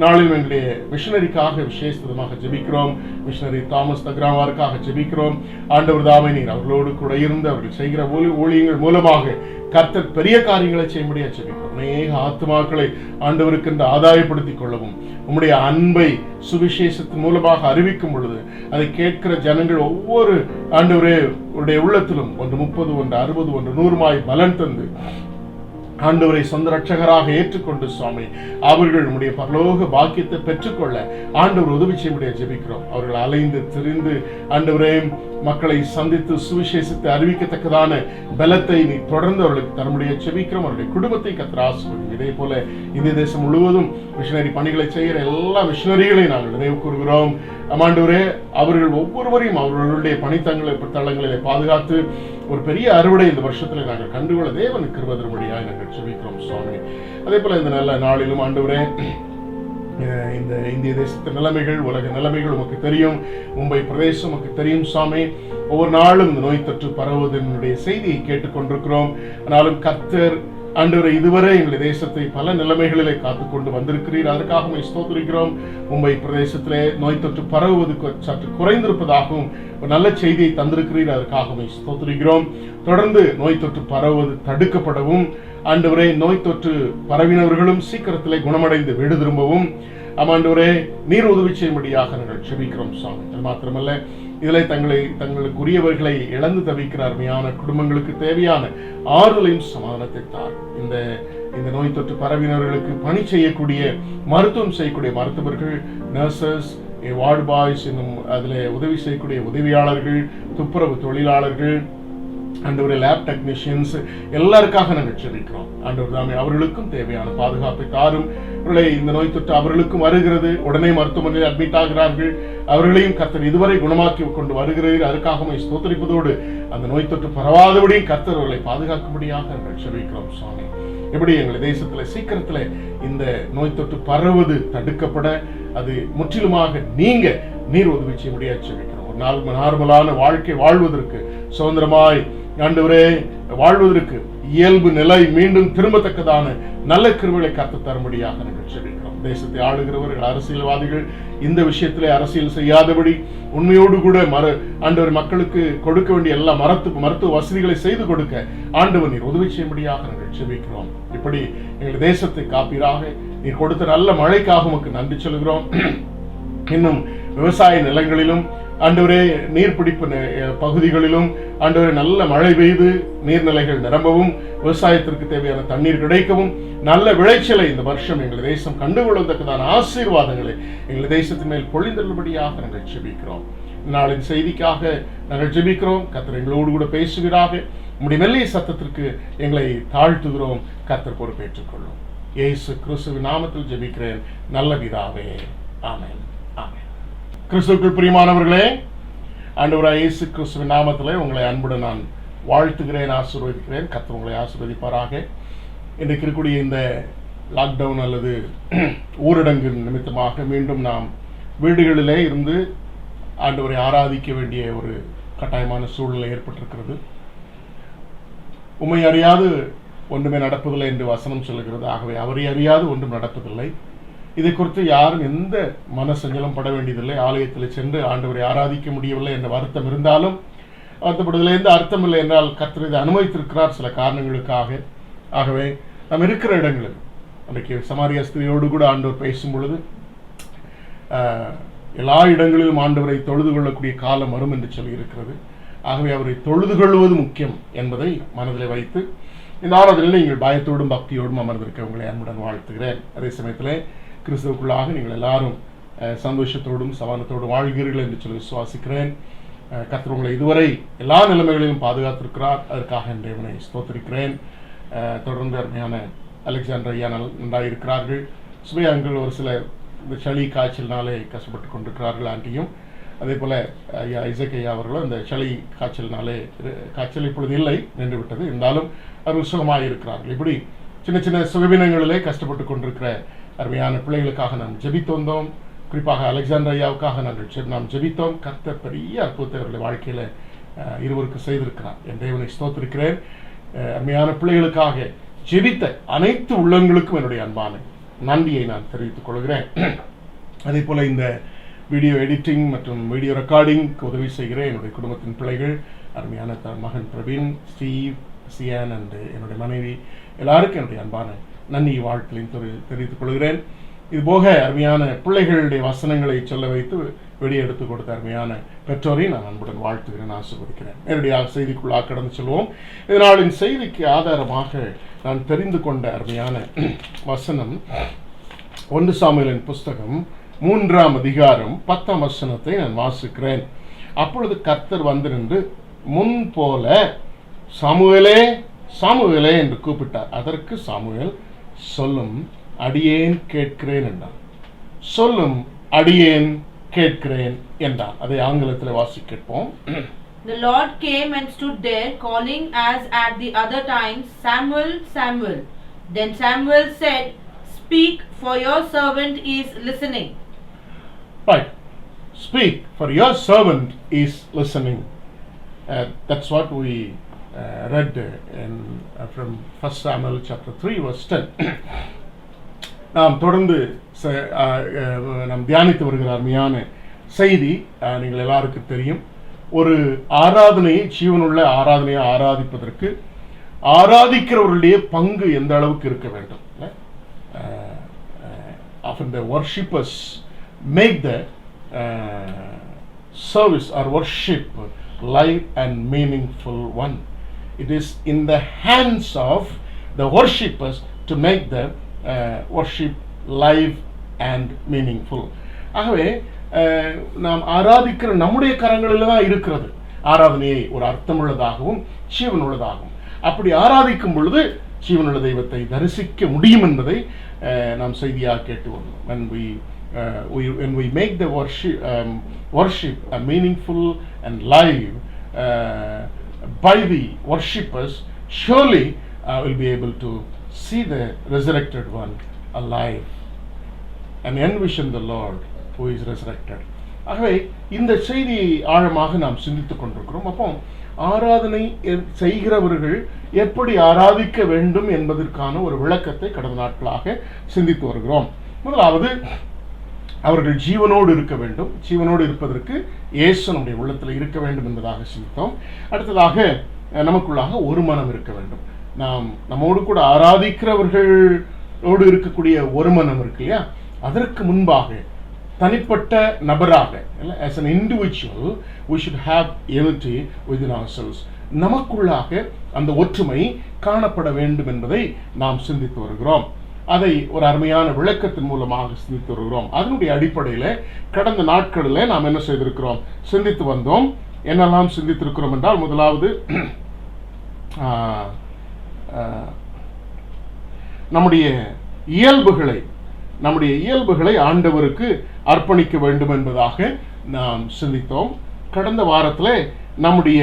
நாளில் எங்களுடைய மிஷனரிக்காக விசேஷமாக ஜெபிக்கிறோம். மிஷனரி தாமஸ் தக்ராவாருக்காக ஜெபிக்கிறோம். ஆண்டவர் தாமே நீர் அவர்களோடு கூட இருந்து அவர்கள் செய்கிற ஊழியங்கள் மூலமாக கர்த்தர் பெரிய காரியங்களை செய்யும்படியா ஜெபிக்கிறோம். அநேக ஆத்மாக்களை ஆண்டவருக்கு என்று ஆதாயப்படுத்திக் கொள்ளவும் உம்முடைய அன்பை சுவிசேஷத்தின் மூலமாக அறிவிக்கும் பொழுது அதை கேட்கிற ஜனங்கள் ஒவ்வொரு ஆண்டவரே உடைய உள்ளத்திலும் 130, 160, 100 பலன் தந்து ஆண்டவரை சொந்த ரட்சகராக ஏற்றுக்கொண்டு சுவாமி அவர்கள் நம்முடைய பரலோக பாக்கியத்தை பெற்றுக்கொள்ள ஆண்டவர் உதவி செய்ய ஜெபிக்கிறோம். அவர்கள் அலைந்து திரிந்து ஆண்டவரே மக்களை சந்தித்து சுவிசேஷத்தை அறிவிக்கத்தக்கதான பலத்தை நீ தொடர்ந்து அவர்களுக்கு தரமுடிய ஜெபிக்கிறோம். அவருடைய குடும்பத்தை கர்த்தர் ஆசீர்வதியும். இதே போல இந்திய தேசம் முழுவதும் மிஷனரி பணிகளை செய்கிற எல்லா மிஷனரிகளையும் நாங்கள் நினைவு கூறுகிறோம். ஆண்டவரே அவர்கள் ஒவ்வொருவரையும் அவர்களுடைய பணித்தங்களை தளங்களிலே பாதுகாத்து ஒரு பெரிய அறுவடை இந்த வருஷத்துல நாங்கள் கண்டுகொள்ள தேவன் கிருபையாய் நாங்கள் ஜெபிக்கிறோம் சுவாமி. அதே போல இந்த நல்ல நாளிலும் ஆண்டவரே, இந்த இந்திய தேசத்து நிலைமைகள், உலக நிலைமைகள் உமக்கு தெரியும், மும்பை பிரதேசம் உமக்கு தெரியும் சுவாமி. ஒவ்வொரு நாளும் இந்த நோய் தொற்று பரவுவதனுடைய செய்தியை கேட்டுக்கொண்டிருக்கிறோம். ஆனாலும் கர்த்தர் ஆண்டவரே இதுவரை எங்களுடைய தேசத்தை பல நிலைமைகளிலே காத்துக்கொண்டு வந்திருக்கிறீர். அதற்காக ஸ்தோத்திரிக்கிறோம். மும்பை பிரதேசத்திலே நோய் தொற்று பரவுவது சற்று குறைந்திருப்பதாகவும் ஒரு நல்ல செய்தியை தந்திருக்கிறீர். அதற்காக ஸ்தோத்திரிக்கிறோம். தொடர்ந்து நோய் தொற்று பரவுவது தடுக்கப்படவும், ஆண்டவரே நோய் தொற்று பரவினவர்களும் சீக்கிரத்திலே குணமடைந்து வீடு திரும்பவும் ஆண்டவரே நீர் உதவி செய்யும்படியாக நாங்கள் ஜெபிக்கிறோம் சுவாமி. அது மாத்திரமல்ல, இதில் தங்களுக்குரியவர்களை இழந்து தவிக்கிற அருமையான குடும்பங்களுக்கு தேவையான ஆறுதலையும் சமாதானத்தை தார். இந்த நோய் தொற்று பரவினவர்களுக்கு பணி செய்யக்கூடிய, மருத்துவம் செய்யக்கூடிய மருத்துவர்கள், நர்சஸ், வார்டு பாய்ஸ், இன்னும் அதில் உதவி செய்யக்கூடிய உதவியாளர்கள், துப்புரவு தொழிலாளர்கள், ஆண்டவரே லேப் டெக்னீஷியன்ஸ் எல்லாருக்காக நாங்கள் ஜெபிக்கிறோம். ஆண்டவர் தாமே அவர்களுக்கும் தேவையான பாதுகாப்பை தாரும். இந்த நோய் தொற்று அவர்களுக்கும் வருகிறது, உடனே மருத்துவமனையில் அட்மிட் ஆகிறார்கள். அவர்களையும் கர்த்தர் இதுவரை குணமாக்கி கொண்டு வருகிறீர். அதற்காக ஸ்தோத்திரிப்பதோடு அந்த நோய் தொற்று பரவாதபடி கர்த்தர் அவர்களை பாதுகாக்கும்படியாக நாங்கள் ஜெபிக்கிறோம் சுவாமி. எப்படி எங்கள் தேசத்துல சீக்கிரத்துல இந்த நோய் தொற்று பரவுவது தடுக்கப்பட, அது முற்றிலுமாக நீர் உதவி செய்ய முடியாது ஜெபிக்கிறோம். ஒரு நார்மலான வாழ்க்கை வாழ்வதற்கு, சுதந்திரமாய் ஆண்டவரே வாழ்வதற்கு, இயல்பு நிலை மீண்டும் திரும்பத்தக்கதான நல்ல கிருபைகளை காத்து தரும்படியாக நாங்கள் ஜெபிக்கிறோம். தேசத்தை ஆளுகிறவர்கள், அரசியல்வாதிகள் இந்த விஷயத்திலே அரசியல் செய்யாதபடி உண்மையோடு கூட ஆண்டவர் மக்களுக்கு கொடுக்க வேண்டிய எல்லா மருத்துவ வசதிகளை செய்து கொடுக்க ஆண்டவர் நீர் உதவி செய்யும்படியாக நாங்கள் ஜெபிக்கிறோம். இப்படி எங்கள் தேசத்தை காப்பீராக. நீர் கொடுத்த நல்ல மழைக்காக உமக்கு நன்றி சொல்கிறோம். இன்னும் விவசாய நிலங்களிலும் ஆண்டவரே நீர்பிடிப்பு பகுதிகளிலும் ஆண்டவரே நல்ல மழை பெய்து நீர்நிலைகள் நிரம்பவும், விவசாயத்திற்கு தேவையான தண்ணீர் கிடைக்கவும், நல்ல விளைச்சலை இந்த வருஷம் எங்கள் தேசம் கண்டுகொள்ளத்தக்கதான ஆசீர்வாதங்களை எங்கள் தேசத்தின் மேல் பொழிந்தபடியாக நாங்கள் ஜெபிக்கிறோம். நாளின் செய்திக்காக நாங்கள் ஜெபிக்கிறோம். கர்த்தர் எங்களோடு கூட பேசுகிறாக. உம்முடைய மெல்லிய சத்தத்திற்கு எங்களை தாழ்த்துகிறோம். கர்த்தர் பொறுப்பேற்றுக் கொள்ளும். இயேசு கிறிஸ்துவின் நாமத்தில் ஜெபிக்கிறேன் நல்ல பிதாவே, ஆமென். ஆமென். கிறிஸ்துவுக்குள் பிரியமானவர்களே, ஆண்டவராகிய இயேசு கிறிஸ்துவின் நாமத்திலே உங்களை அன்புடன் நான் வாழ்த்துகிறேன், ஆசீர்வதிக்கிறேன். கர்த்தர் உங்களை ஆசீர்வதிப்பாராக. இன்றைக்கு இருக்கக்கூடிய இந்த லாக்டவுன் அல்லது ஊரடங்கு நிமித்தமாக மீண்டும் நாம் வீடுகளிலே இருந்து ஆண்டவரை ஆராதிக்க வேண்டிய ஒரு கட்டாயமான சூழ்நிலை ஏற்பட்டிருக்கிறது. உம்மை அறியாது ஒன்றுமே நடப்பதில்லை என்று வசனம் சொல்லுகிறது. ஆகவே அவரை அறியாது ஒன்றும் நடப்பதில்லை. இதை குறித்து யாரும் எந்த மனசஞ்சலம் பட வேண்டியதில்லை. ஆலயத்தில் சென்று ஆண்டவரை ஆராதிக்க முடியவில்லை என்ற வருத்தம் இருந்தாலும் வருத்தப்படுவதில்லை. எந்த அர்த்தம் இல்லை என்றால் கர்த்தர் இதை அனுமதித்திருக்கிறார் சில காரணங்களுக்காக. ஆகவே நாம் இருக்கிற இடங்களில் அன்றைக்கு சமாரியா ஸ்திரியோடு கூட ஆண்டவர் பேசும் பொழுது எல்லா இடங்களிலும் ஆண்டவரை தொழுது கொள்ளக்கூடிய காலம் வரும் என்று சொல்லி இருக்கிறது. ஆகவே அவரை தொழுது கொள்வது முக்கியம் என்பதை மனதில் வைத்து இந்த ஆராதனையில் நீங்கள் பயத்தோடும் பக்தியோடும் அமர்ந்திருக்க உங்களை அன்புடன் வாழ்த்துகிறேன். அதே சமயத்தில் கிறிஸ்துவுக்குள்ளாக நீங்கள் எல்லாரும் சந்தோஷத்தோடும் சமாதானத்தோடும் வாழ்கிறீர்கள் என்று சொல்லி விசுவாசிக்கிறேன். கர்த்தர் உங்களை இதுவரை எல்லா நிலைமைகளிலும் பாதுகாத்திருக்கிறார். அதற்காக என் தேவனை ஸ்தோத்திரிக்கிறேன். தொடர்ந்து அருமையான அலெக்சாண்டர் ஐயா நன்றாயிருக்கிறார்கள். சுபையாங்கள் ஒரு சில இந்த சளி காய்ச்சலினாலே கஷ்டப்பட்டு கொண்டிருக்கிறார்கள். ஆண்டியும் அதே போல் ஐயா ஐசக் ஐயா அவர்களும் இந்த சளி காய்ச்சலினாலே, காய்ச்சல் இப்பொழுது இல்லை, நின்று விட்டது, இருந்தாலும் அவர்கள் சுகமாக இருக்கிறார்கள். இப்படி சின்ன சின்ன சுகவீனங்களிலே கஷ்டப்பட்டு கொண்டிருக்கிற அருமையான பிள்ளைகளுக்காக நாம் ஜெபித்து வந்தோம். குறிப்பாக அலெக்சாண்டர் ஐயாவுக்காக நாம் ஜெபித்தோம். கர்த்தர் பெரிய அற்புதத்தை அவர்களுடைய வாழ்க்கையில் இருவருக்கு செய்திருக்கிறார். என் தேவனை ஸ்தோத்திரிக்கிறேன். அருமையான பிள்ளைகளுக்காக ஜெபித்த அனைத்து உள்ளங்களுக்கும் என்னுடைய அன்பான நன்றியை நான் தெரிவித்துக் கொள்கிறேன். அதே போல் இந்த வீடியோ எடிட்டிங் மற்றும் வீடியோ ரெக்கார்டிங்க்கு உதவி செய்கிற என்னுடைய குடும்பத்தின் பிள்ளைகள், அருமையான மகன் பிரவீன், ஸ்டீவ், சியான் அண்ட் என்னுடைய மனைவி எல்லாருக்கும் என்னுடைய அன்பான நன்றி வாழ்க்கையும் தெரிவித்துக் கொள்கிறேன். இதுபோக அருமையான பிள்ளைகளுடைய வசனங்களை சொல்ல வைத்து வெளியே எடுத்துக் கொடுத்த அருமையான பெற்றோரை நான் அன்புடன் வாழ்த்துகிறேன், ஆசீர்வதிக்கிறேன். நேரடியாக செய்திக்குள்ளாக கடந்து செல்வோம். இதனாலின் செய்திக்கு ஆதாரமாக நான் தெரிந்து கொண்ட அருமையான வசனம் 1 சாமுவேலின் புஸ்தகம் 3ஆம் அதிகாரம் 10ஆம் வசனத்தை நான் வாசிக்கிறேன். அப்பொழுது கர்த்தர் வந்து நின்று முன் போல சாமுவேலே சாமுவேலே என்று கூப்பிட்டார். அதற்கு சாமுவேல் சொல்லும் அடியேன் கேட்கிறேன் என்றான். சொல்லும் அடியேன் கேட்கிறேன் என்றான். அதை ஆங்கிலத்தில் வாசி கேட்போம். The Lord came and stood there, calling as at the other times, Samuel, Samuel. Then Samuel said, Speak, for your servant is listening. Right. Speak, for your servant is listening. That's what we read from 1 Samuel chapter 3 verse 10. நாம் தொடர்ந்து நாம் தியானித்து வருகிற அருமையான செய்தி நீங்கள் எல்லாருக்கும் தெரியும். ஒரு ஆராதனையை, ஜீவனுள்ள ஆராதனையை ஆராதிப்பதற்கு ஆராதிக்கிறவர்களுடைய பங்கு எந்த அளவுக்கு இருக்க வேண்டும். Often the worshippers make the service or worship live and meaningful one. It is in the hands of the worshippers to make the worship live and meaningful. ஆகவே நாம் ஆராதிக்கிற நம்முடைய கரங்களில் தான் இருக்கிறது ஆராதனையை ஒரு அர்த்தமுள்ளதாகவும் ஜீவனுள்ளதாகவும். அப்படி ஆராதிக்கும் பொழுது ஜீவனுள்ள தெய்வத்தை தரிசிக்க முடியும் என்பதை நாம் செய்தியாக கேட்டு வந்தோம். When we make the worship meaningful and live by the worshippers, surely we'll be able to see the resurrected one alive and envision the Lord who is resurrected. ஆகவே இந்த செய்தியை ஆழமாக நாம் சிந்தித்துக் கொண்டிருக்கிறோம். அப்போ ஆராதனை செய்கிறவர்கள் எப்படி ஆராதிக்க வேண்டும் என்பதற்கான ஒரு விளக்கத்தை கடந்த நாட்களாக சிந்தித்து வருகிறோம். முதலாவது, அவர்கள் ஜீவனோடு இருக்க வேண்டும். ஜீவனோடு இருப்பதற்கு இயேசு நம்முடைய உள்ளத்தில் இருக்க வேண்டும் என்பதாக சிந்தித்தோம். அடுத்ததாக, நமக்குள்ளாக ஒரு மனம் இருக்க வேண்டும். நம்மோடு கூட ஆராதிக்கிறவர்களோடு இருக்கக்கூடிய ஒரு மனம் இருக்கு இல்லையா, அதற்கு முன்பாக தனிப்பட்ட நபராக, as an individual we should have unity within ourselves. நமக்குள்ளாக அந்த ஒற்றுமை காணப்பட வேண்டும் என்பதை நாம் சிந்தித்து வருகிறோம். அதை ஒரு அருமையான விளக்கத்தின் மூலமாக சிந்தித்து வருகிறோம். அதனுடைய அடிப்படையில் கடந்த நாட்களில் நாம் என்ன செய்திருக்கிறோம், சிந்தித்து வந்தோம். என்னெல்லாம் சிந்தித்திருக்கிறோம் என்றால், முதலாவது நம்முடைய இயல்புகளை ஆண்டவருக்கு அர்ப்பணிக்க வேண்டும் என்பதாக நாம் சிந்தித்தோம். கடந்த வாரத்தில் நம்முடைய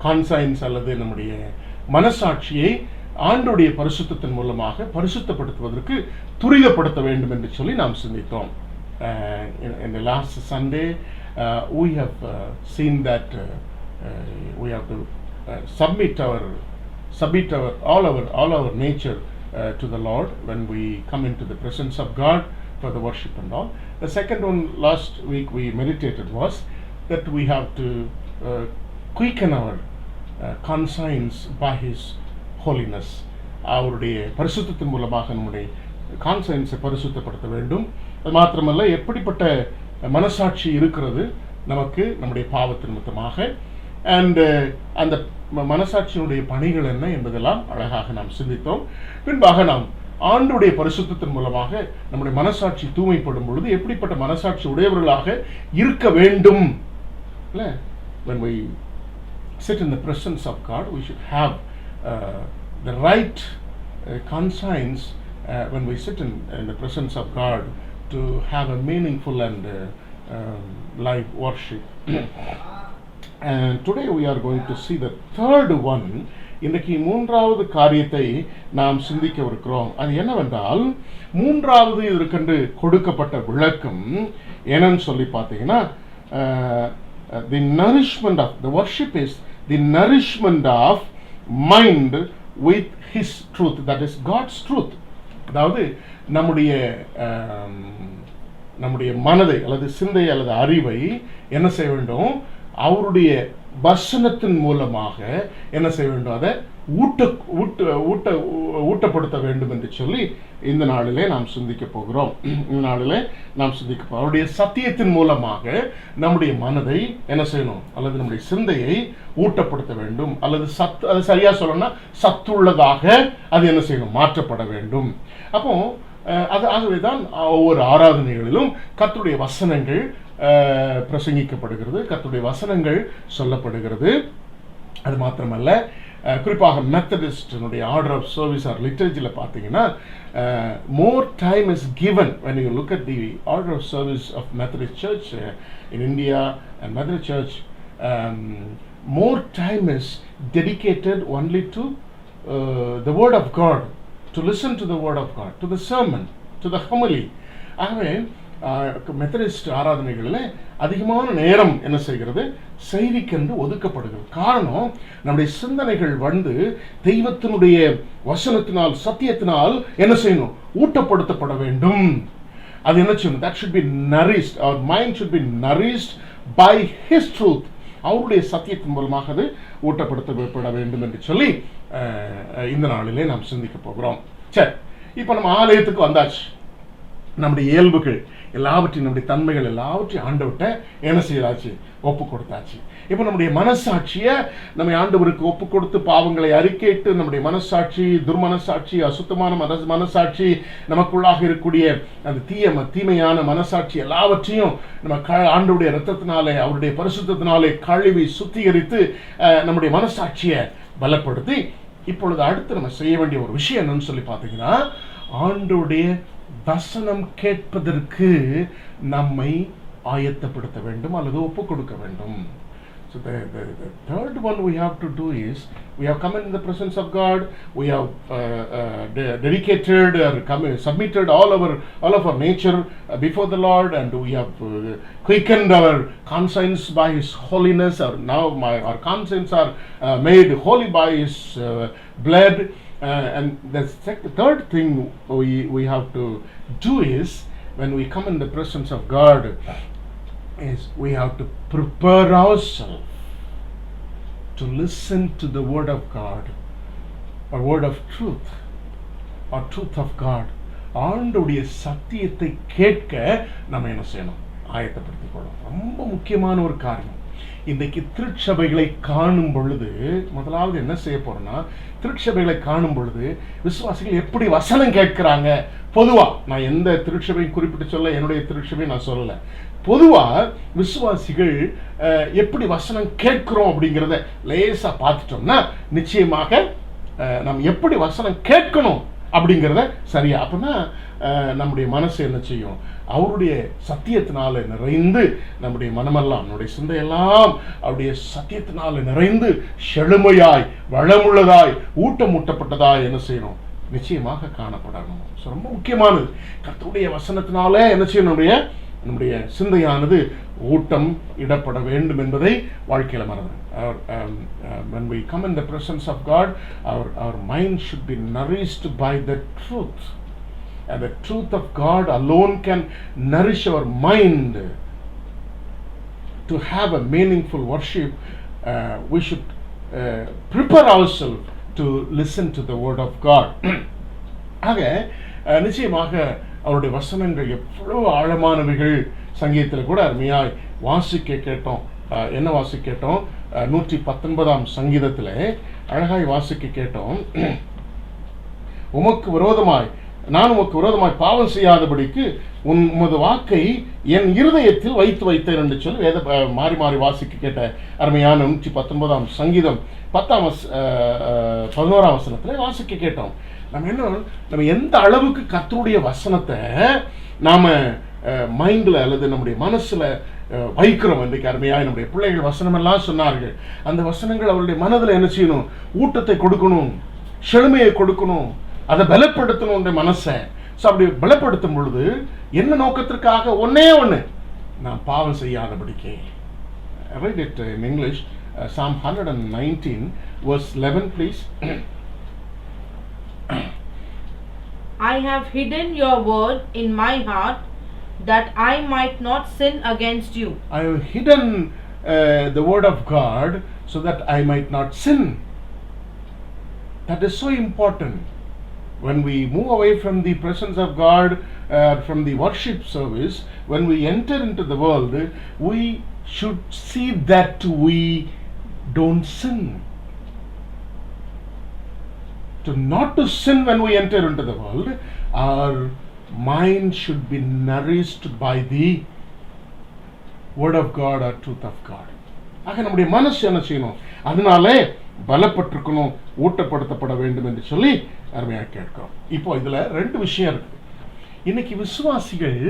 கான்சைன்ஸ் அல்லது நம்முடைய மனசாட்சியை ஆண்டவருடைய பரிசுத்தத்தின் மூலமாக பரிசுத்தப்படுத்துவதற்கு துரிதப்படுத்த வேண்டும் என்று சொல்லி நாம் சிந்தித்தோம். In the last Sunday we have seen that we have to submit all our nature to the Lord when we come into the presence of God for the worship and all. The second one last week we meditated was that we have to quicken our conscience by His holiness. அவருடைய பரிசுத்தத்தின் மூலமாக நம்முடைய கான்சைன்ஸை பரிசுத்தப்படுத்த வேண்டும். அது மாத்திரமல்ல, எப்படிப்பட்ட மனசாட்சி இருக்கிறது நமக்கு நம்முடைய பாவத்தின் நிமித்தமாக, அண்ட் அந்த மனசாட்சியினுடைய பணிகள் என்ன என்பதெல்லாம் அழகாக நாம் சிந்தித்தோம். பின்பாக நாம் ஆண்டுடைய பரிசுத்தத்தின் மூலமாக நம்முடைய மனசாட்சி தூய்மைப்படும் பொழுது எப்படிப்பட்ட மனசாட்சி உடையவர்களாக இருக்க வேண்டும். When we sit in the presence of God, we should have the right conscience when we sit in the presence of God to have a meaningful and live worship. And today we are going to see the third one. இன்றைக்கு மூன்றாவது காரியத்தை நாம் சிந்திக்க இருக்கிறோம். அது என்னவென்றால், மூன்றாவது இதற்கென்று கொடுக்கப்பட்ட விளக்கம் என்னன்னு சொல்லி பார்த்தீங்கன்னா, the nourishment of the worship is the nourishment of mind with His truth, that is God's truth. அதாவது நம்முடைய மனதை அல்லது சிந்தை அல்லது அறிவை என்ன செய்ய வேண்டும், அவருடைய வசனத்தின் மூலமாக என்ன செய்ய வேண்டும், அதை ஊட்டப்படுத்த வேண்டும் என்று சொல்லி இந்த நாளிலே நாம் சிந்திக்க போகிறோம். அவருடைய சத்தியத்தின் மூலமாக நம்முடைய மனதை என்ன செய்யணும், அல்லது நம்முடைய சிந்தையை ஊட்டப்படுத்த வேண்டும், அல்லது அது சரியா சொல்லணும்னா சத்துள்ளதாக அது என்ன செய்யணும், மாற்றப்பட வேண்டும். அப்போ ஆகவேதான் ஒவ்வொரு ஆராதனைகளிலும் கர்த்தருடைய வசனங்கள் பிரசங்கிக்கப்படுகிறது, கர்த்தருடைய வசனங்கள் சொல்லப்படுகிறது. அது மாத்திரமல்ல, குறிப்பாக மெத்தடிஸ்டினுடைய ஆர்டர் ஆஃப் சர்வீஸ் ஆர் லிட்டரேச்சரில் பார்த்தீங்கன்னா more time is given when you look at the order of service of Methodist Church in India and Methodist Church, more time is dedicated only to the word of God, to listen to the word of God, to the sermon, to the homily. ஆகவே மெத்தடிஸ்ட் ஆராதனைகளில் அதிகமான நேரம் என்ன செய்கிறது, செய்திக்கென்று ஒதுக்கப்படுகிறது. காரணம், நம்முடைய சிந்தனைகள் தெய்வத்தினுடைய வசனத்தினால் சத்தியத்தினால் என்ன செய்யணும், ஊட்டப்படுத்தப்பட வேண்டும். அது என்ன செய்யணும், that should be nourished, our mind should be nourished by his truth. அவருடைய சத்தியத்தின் மூலமாக அது ஊட்டப்படுத்தப்பட வேண்டும் என்று சொல்லி இந்த நாளிலே நாம் சிந்திக்க போகிறோம். சரி, இப்போ நம்ம ஆலயத்துக்கு வந்தாச்சு. நம்முடைய இயல்புகள் எல்லாவற்றையும், நம்முடைய தன்மைகள் எல்லாவற்றையும் ஆண்டவர்கிட்ட என்ன செய்தாச்சு, ஒப்பு கொடுத்தாச்சு. இப்போ நம்முடைய மனசாட்சியை நம்ம ஆண்டவருக்கு ஒப்பு கொடுத்து பாவங்களை அறிக்கையிட்டு நம்முடைய மனசாட்சி, துர்மனசாட்சி, அசுத்தமான மனசாட்சி, நமக்குள்ளாக இருக்கக்கூடிய அந்த தீமையான மனசாட்சி எல்லாவற்றையும் நம்ம ஆண்டவருடைய இரத்தத்தினாலே, அவருடைய பரிசுத்தத்தினாலே கழுவி சுத்திகரித்து நம்முடைய மனசாட்சியை பலப்படுத்தி, இப்பொழுது அடுத்து நம்ம செய்ய வேண்டிய ஒரு விஷயம் என்னன்னு சொல்லி பார்த்தீங்கன்னா, ஆண்டவருடைய வசனம் கேட்பதற்கு நம்மை ஆயத்தப்படுத்த வேண்டும் அல்லது ஒப்பு கொடுக்க வேண்டும். So the third one we have to do is, we have come in the presence of God, we have dedicated or submitted all of our nature before the Lord, and we have quickened our conscience by His holiness, or now our conscience are made holy by His blood. And the third thing we have to do is, when we come in the presence of God, is we have to prepare ourselves to listen to the word of God, or word of truth, or truth of God. ஆண்டவருடைய சத்தியத்தை கேட்க நம்ம என்ன செய்யணும், ஆயத்தப்படுத்திக் கொள்ளணும். ரொம்ப முக்கியமான ஒரு காரியம். இன்றைக்கு திருச்சபைகளை காணும் பொழுது முதலாவது என்ன செய்ய போறோம்னா, திருச்சபைகளை காணும் பொழுது விசுவாசிகள் எப்படி வசனம் கேட்கிறாங்க. பொதுவா நான் எந்த திருச்சபையும் குறிப்பிட்டு சொல்ல, என்னுடைய திருச்சபையை நான் சொல்லல, பொதுவா விசுவாசிகள் எப்படி வசனம் கேட்கிறோம் அப்படிங்கிறத லேசா பார்த்துட்டோம்னா நிச்சயமாக நாம் எப்படி வசனம் கேட்கணும் அப்படிங்கிறத சரியா, அப்படின்னா நம்முடைய மனசு என்ன செய்யும், அவருடைய சத்தியத்தினால நிறைந்து, நம்முடைய மனமெல்லாம், நம்முடைய சிந்தையெல்லாம் அவருடைய சத்தியத்தினால நிறைந்து செழுமையாய், வளமுள்ளதாய், ஊட்டமூட்டப்பட்டதாய் என்ன செய்யணும், நிச்சயமாக காணப்படணும். ரொம்ப முக்கியமானது. கர்த்தருடைய வசனத்தினால என்ன செய்யணும், நம்முடைய சிந்தையானது ஊட்டம் இடப்பட வேண்டும் என்பதை வாழ்க்கையில மறந்து, when we come in the presence of God, our mind should be nourished by the truth. And the truth of God alone can nourish our mind. To have a meaningful worship, we should prepare ourselves to listen to the word of God. ஆக நிச்சயமாக அவருடைய வசனங்கள் எவ்வளவு ஆழமானவைகள். சங்கீதத்தில் கூட அருமையாய் வாசிக்க கேட்டோம். என்ன வாசிக்க கேட்டோம், 119ஆம் சங்கீதத்தில் அழகாய் வாசிக்க கேட்டோம். நான் உமக்கு விரோதமாய் பாவம் செய்யாதபடிக்கு உமது வாக்கை என் இருதயத்தில் வைத்தேன் என்று சொல்லி மாறி மாறி வாசிக்க கேட்ட அருமையான 119ஆம் சங்கீதம் 11ஆம் வசனத்தில் வாசிக்க கேட்டோம். நம்ம எந்த அளவுக்கு கர்த்தருடைய வசனத்தை நாம மைண்ட்ல அல்லது நம்முடைய மனசுல வைக்கிறோம். இன்றைக்கு அருமையாக நம்முடைய பிள்ளைகள் வசனம் எல்லாம் சொன்னார்கள். அந்த வசனங்கள் அவருடைய மனதில் என்ன செய்யணும், ஊட்டத்தை கொடுக்கணும், செழுமையை கொடுக்கணும், அதை பலப்படுத்தணும் மனசை. அப்படி பலப்படுத்தும் பொழுது என்ன நோக்கத்திற்காக, ஒன்னே ஒன்று, நான் பாவம் செய்யாதபடிக்கு. Read it in English, Psalm 119 verse 11 please. I have hidden your word in my heart that I might not sin against you. I have hidden the word of God so that I might not sin. That is so important. When we move away from the presence of God, from the worship service, when we enter into the world, we should see that we don't sin. Not to sin when we enter into the world, our mind should be nourished by the word of God or truth of God. ஆக நம்முடைய மனசு என்ன செய்யணும், அதனாலே பலப்பட்டிருக்கணும், ஊட்டப்படுத்தப்பட வேண்டும் என்று சொல்லி அருமையாக கேட்கிறோம். இப்போ இதுல 2 விஷயம் இருக்கு. இன்னைக்கு விசுவாசிகள்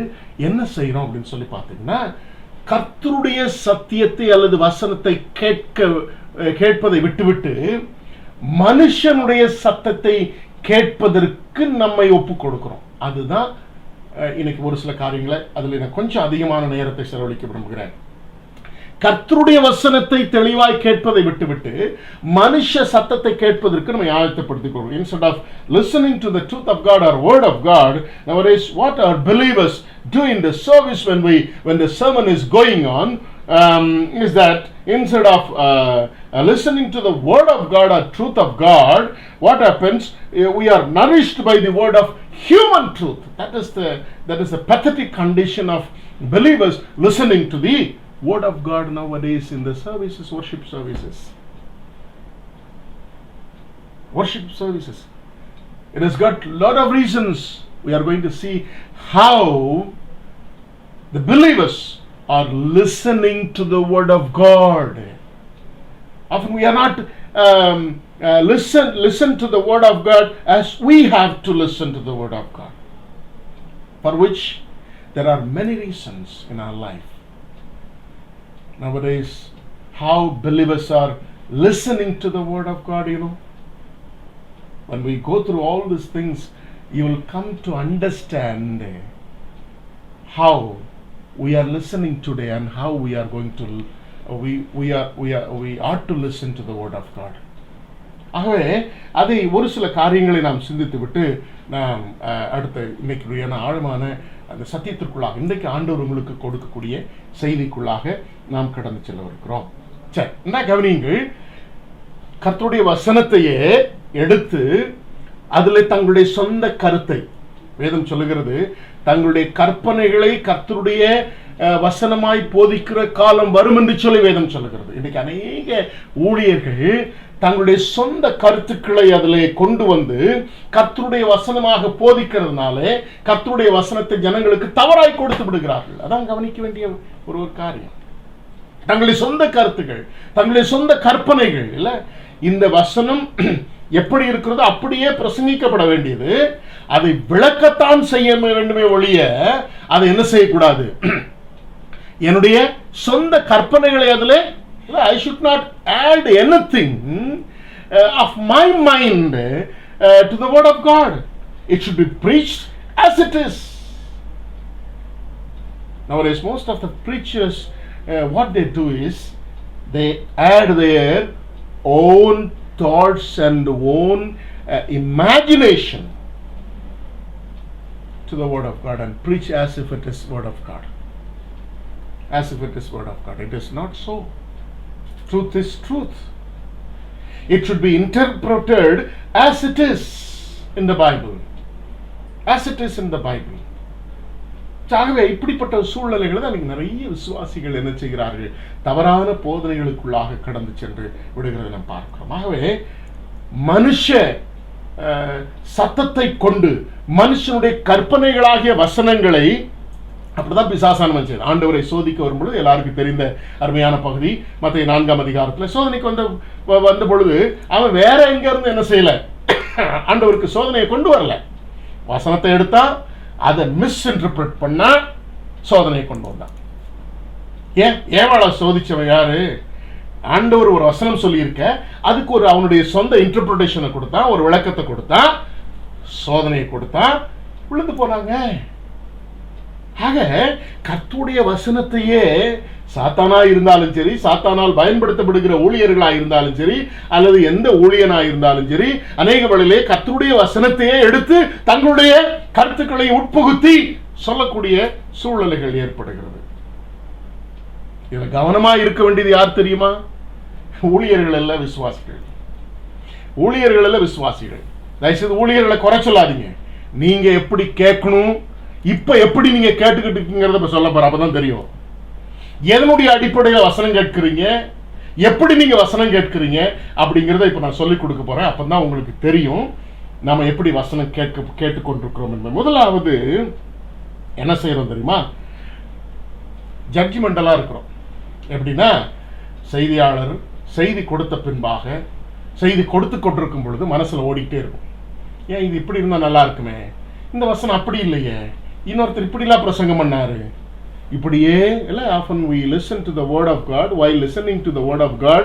என்ன செய்யறோம் அப்படின்னு சொல்லி பார்த்தீங்கன்னா, கர்த்தருடைய சத்தியத்தை அல்லது வசனத்தை கேட்பதை விட்டுவிட்டு மனுஷனுடைய சத்தத்தை கேட்பதற்கு நம்மை ஒப்பு கொடுக்கிறோம். அதுதான் இன்னைக்கு ஒரு சில காரியங்களை அதுல நான் கொஞ்சம் அதிகமான நேரத்தை செலவழிக்க விரும்புகிறேன். கர்த்தருடைய வசனத்தை தெளிவாய் கேட்பதை விட்டுவிட்டு மனுஷ சத்தத்தை கேட்பதற்கு நம்ம ஆயத்தப்படுத்திக் கொள்வோம். Instead of listening to the truth of God or word of God, nowadays what our believers do in the service when the sermon is going on is that instead of listening to the word of God or truth of God, what happens? We are nourished by the word of human truth. That is the pathetic condition of believers listening to the word of God nowadays in the services, worship services. It has got a lot of reasons. We are going to see how the believers are listening to the word of God. Often we are not listen to the word of God as we have to listen to the word of God, for which there are many reasons in our life. Nowadays, how believers are listening to the word of God, when we go through all these things, you will come to understand how we are listening today and how we are going to we ought to listen to the word of God. ஆகவே அதை ஒரு சில காரியங்களை நாம் சிந்தித்து விட்டு நாம் அடுத்த இன்னைக்கு ஆழமான அந்த சத்தியத்திற்குள்ளாக இன்றைக்கு ஆண்டவர் உங்களுக்கு கொடுக்கக்கூடிய செய்திக்குள்ளாக நாம் கடந்து செல்ல இருக்கிறோம். சரி, என்ன கவனியுங்கள். கர்த்தருடைய வசனத்தையே எடுத்து அதில் தங்களுடைய சொந்த கருத்தை, வேதம் சொல்லுகிறது, தங்களுடைய கற்பனைகளை கர்த்தருடைய வசனமாய் போதிக்கிற காலம் வரும் என்று சொல்லி வேதம் சொல்லுகிறது. இன்னைக்கு அநேக ஊழியர்கள் தங்களுடைய சொந்த கருத்துக்களை அதில் கொண்டு வந்து கர்த்தருடைய வசனமாக போதிக்கிறதுனால கர்த்தருடைய வசனத்தை ஜனங்களுக்கு தவறாய் கொடுத்து விடுகிறார்கள். அதான் கவனிக்க வேண்டிய ஒரு காரியம். தங்களுடைய சொந்த கருத்துக்கள், தங்களுடைய சொந்த கற்பனைகள் இல்ல, இந்த வசனம் எப்படி இருக்கிறதோ அப்படியே பிரசங்கிக்கப்பட வேண்டியது. அதை விளக்கத்தான் செய்ய வேண்டுமே ஒழிய அதை என்ன செய்யக்கூடாது, என்னுடைய சொந்த கற்பனைகளை அதில் I should not add anything of my mind to the word of God. It should be preached as it is. Nowadays, most of the preachers, what they do is they add their own thoughts and own imagination to the word of God and preach as if it is word of God. As if it is word of God. It is not so. Truth is truth. It should be interpreted as it is in the Bible. As it is in the Bible. ஆகவே இப்படிப்பட்ட சூழ்நிலைகளை தான் நிறைய விசுவாசிகள் என்ன செய்கிறார்கள், தவறான போதனைகளுக்குள்ளாக கடந்து சென்று விடுகிறதை நாம் பார்க்கிறோம். ஆகவே மனுஷ சத்தத்தை கொண்டு மனுஷனுடைய கற்பனைகளாகிய வசனங்களை அப்படிதான் பிசாசானவன் செய்து ஆண்டவரை சோதிக்க வரும்பொழுது எல்லாருக்கும் தெரிந்த அருமையான பகுதி மத்தேயு 4ஆம் அதிகாரத்தில் சோதனைக்கு வந்த பொழுது அவன் வேற எங்க இருந்து என்ன செய்யல, ஆண்டவருக்கு சோதனையை கொண்டு வரல, வசனத்தை எடுத்தா அதை மிஸ்இன்டர்பிரட் பண்ணா சோதனையை கொண்டு வந்தான். ஏவாளை சோதிச்சவன் யாரு? ஆண்டவர் ஒரு வசனம் சொல்லியிருக்க, அதுக்கு ஒரு அவனுடைய சொந்த இன்டர்பிரேஷனை கொடுத்தான், ஒரு விளக்கத்தை கொடுத்தான், சோதனையை கொடுத்தான், விழுந்து போனாங்க. ஆக கர்த்தருடைய வசனத்தையே சாத்தானா இருந்தாலும் சரி, சாத்தானால் பயன்படுத்தப்படுகிற ஊழியர்களா இருந்தாலும் சரி, அல்லது எந்த ஊழியனா இருந்தாலும் சரி, அநேக வேளையிலே கர்த்தருடைய வசனத்தையே எடுத்து தங்களுடைய கருத்துக்களை உட்புகுத்தி சொல்லக்கூடிய சூழ்நிலைகள் ஏற்படுகிறது. இதுல கவனமா இருக்க வேண்டியது யார் தெரியுமா? ஊழியர்கள் அல்ல, விசுவாசிகள். ஊழியர்கள் அல்ல, விசுவாசிகள். தயவுசெய்து ஊழியர்களை குறை சொல்லாதீங்க. நீங்க எப்படி கேட்கணும், இப்ப எப்படி நீங்க கேட்டுக்கிட்டு இருக்கீங்கிறத சொல்ல போற, அப்பதான் தெரியும் எதனுடைய அடிப்படையில் வசனம் கேட்கிறீங்க, எப்படி நீங்க வசனம் கேட்கிறீங்க அப்படிங்கிறத இப்ப நான் சொல்லிக் கொடுக்க போறேன். அப்பதான் உங்களுக்கு தெரியும் நாம எப்படி வசனம் கேட்டுக்கொண்டிருக்கிறோம் என்பது. முதலாவது என்ன செய்யறோம் தெரியுமா? ஜட்ஜ்மெண்டலா இருக்கிறோம். எப்படின்னா, செய்தியாளர் செய்தி கொடுத்த பின்பாக செய்தி கொடுத்து கொண்டிருக்கும் பொழுது மனசுல ஓடிக்கிட்டே இருக்கும். ஏன் இது இப்படி இருந்தா நல்லா இருக்குமே, இந்த வசனம் அப்படி இல்லையே, இன்னொருத்தர் இப்படிலாம் பிரசங்கம் பண்ணாரு, இப்படியே இல்ல. often we listen to the word of God. While listening to the word of God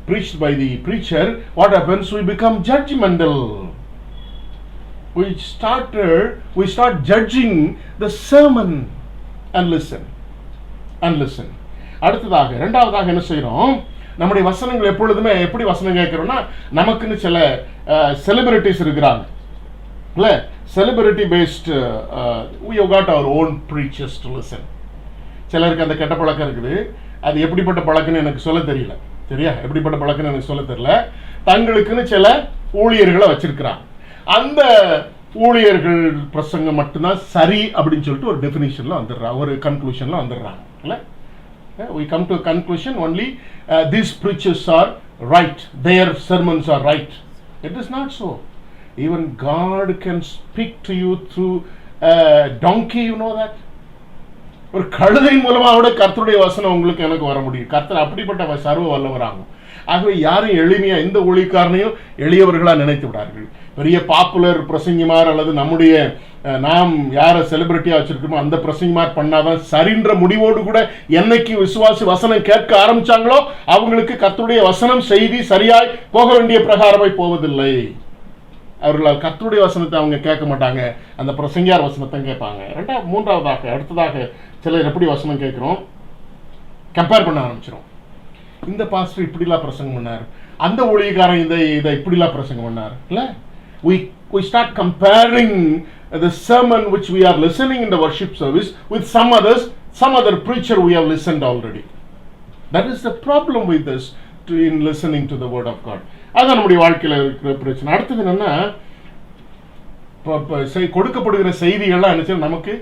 preached by the preacher, what happens? We become judgmental. We start judging the sermon and listen. அடுத்ததாக இரண்டாவதாக என்ன செய்யறோம்? நம்முடைய வசனங்கள் எப்பொழுதுமே எப்படி வசனம் கேட்கிறோம்னா, நமக்குன்னு சில செலிபிரிட்டிஸ் இருக்கிறாங்க இல்ல, celebrity based we have got our own preachers to listen. சிலருக்கு அந்த கெட்ட பழக்கம் இருக்குது. அது எப்படிப்பட்ட பழக்கம்னு எனக்கு சொல்ல தெரியல, சரியா? எப்படிப்பட்ட பழக்கம்னு எனக்கு சொல்ல தெரியல. தங்களுக்குன்னு சில ஊழியர்களை வச்சிருக்கிறாங்க. அந்த ஊழியர்கள் பிரசங்கம் மட்டும்தான் சரி அப்படின்னு சொல்லிட்டு ஒரு டெஃபினிஷன்ல வந்துடுறாங்க, ஒரு கன்க்ளூஷன்ல வந்துடுறாங்க இல்ல. We come to a conclusion only these preachers are right, their sermons are right. It is not so. Even God can speak to you through a donkey, you know that. ஒரு கழுதை மூலமாக கர்த்தருடைய வசனம் உங்களுக்கு எனக்கு வர முடியும். கர்த்தர் அப்படிப்பட்ட சர்வ வல்லவராகும். ஆகவே யாரும் எளிமையா இந்த ஊழியக்காரனையும் எளியவர்களா நினைத்து விடார்கள். பெரிய பாப்புலர் பிரசங்கிமார் அல்லது நம்முடைய நாம் யாரை செலிபிரிட்டியா வச்சிருக்கோமோ அந்த பிரசங்கிமார் பண்ணாதான் சரின்ற முடிவோடு கூட என்னைக்கு விசுவாசி வசனம் கேட்க ஆரம்பிச்சாங்களோ அவங்களுக்கு கர்த்தருடைய வசனம் செய்தி சரியாய் போக வேண்டிய பிரகாரமாய் போவதில்லை. அவர்களால் கர்த்தருடைய வசனத்தை அவங்க கேட்க மாட்டாங்க, அந்த பிரசங்கியார் வசனத்தை கேட்பாங்க. மூன்றாவதாக அடுத்ததாக சிலர் எப்படி வசனம் கேட்கிறோம், கம்பேர் பண்ண ஆரம்பிச்சிடும். இந்த பாஸ்டர் இப்படிலாம் பிரசங்கம் பண்ணார், அந்த ஊழியக்காரன் இதை இப்படிலாம் பிரசங்கம் பண்ணார் இல்ல. We start comparing the sermon which we are listening in the worship service with some other preacher we have listened already. That is the problem with this in listening to the word of God. அதான் நம்முடைய வாழ்க்கையில் இருக்கிற பிரச்சனை. அடுத்தது என்னன்னா, கொடுக்கப்படுகிற செய்திகள்லாம் என்ன செய்யணும், நமக்கு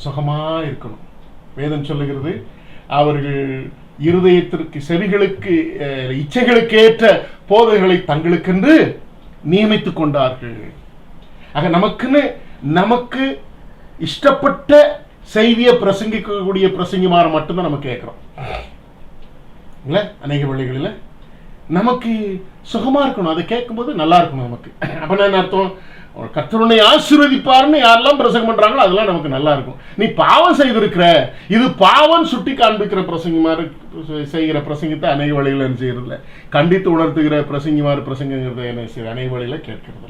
சுகமா இருக்கணும். வேதம் சொல்லுகிறது, அவர்கள் இருதயத்திற்கு செவிகளுக்கு இச்சைகளுக்கு ஏற்ற போதைகளை தங்களுக்கென்று நியமித்துக் கொண்டார்கள். ஆக நமக்கு இஷ்டப்பட்ட செய்தியை பிரசங்கிக்கக்கூடிய பிரசங்கிமார மட்டும்தான் நம்ம கேட்கிறோம் இல்ல. அநேக வழிகளில் நமக்கு சுகமா இருக்கணும், அதை கேட்கும்போது நல்லா இருக்கணும் நமக்கு. அப்ப என்ன அர்த்தம், கர்த்தருனை ஆசீர்வதிப்பார்னு யாரெல்லாம் பிரசங்கம் பண்றாங்களோ அதெல்லாம் நமக்கு நல்லா இருக்கும். நீ பாவம் செய்திருக்கிற, இது பாவம் சுட்டி காண்பிக்கிற பிரசங்கிமாறு செய்கிற பிரசங்கத்தை அநேக வழியில் என்ன செய்யறதில்ல, கண்டித்து உணர்த்துகிற பிரசங்கிமாறு பிரசங்கிறத என்ன செய்ய அநேக வழியில கேட்கறது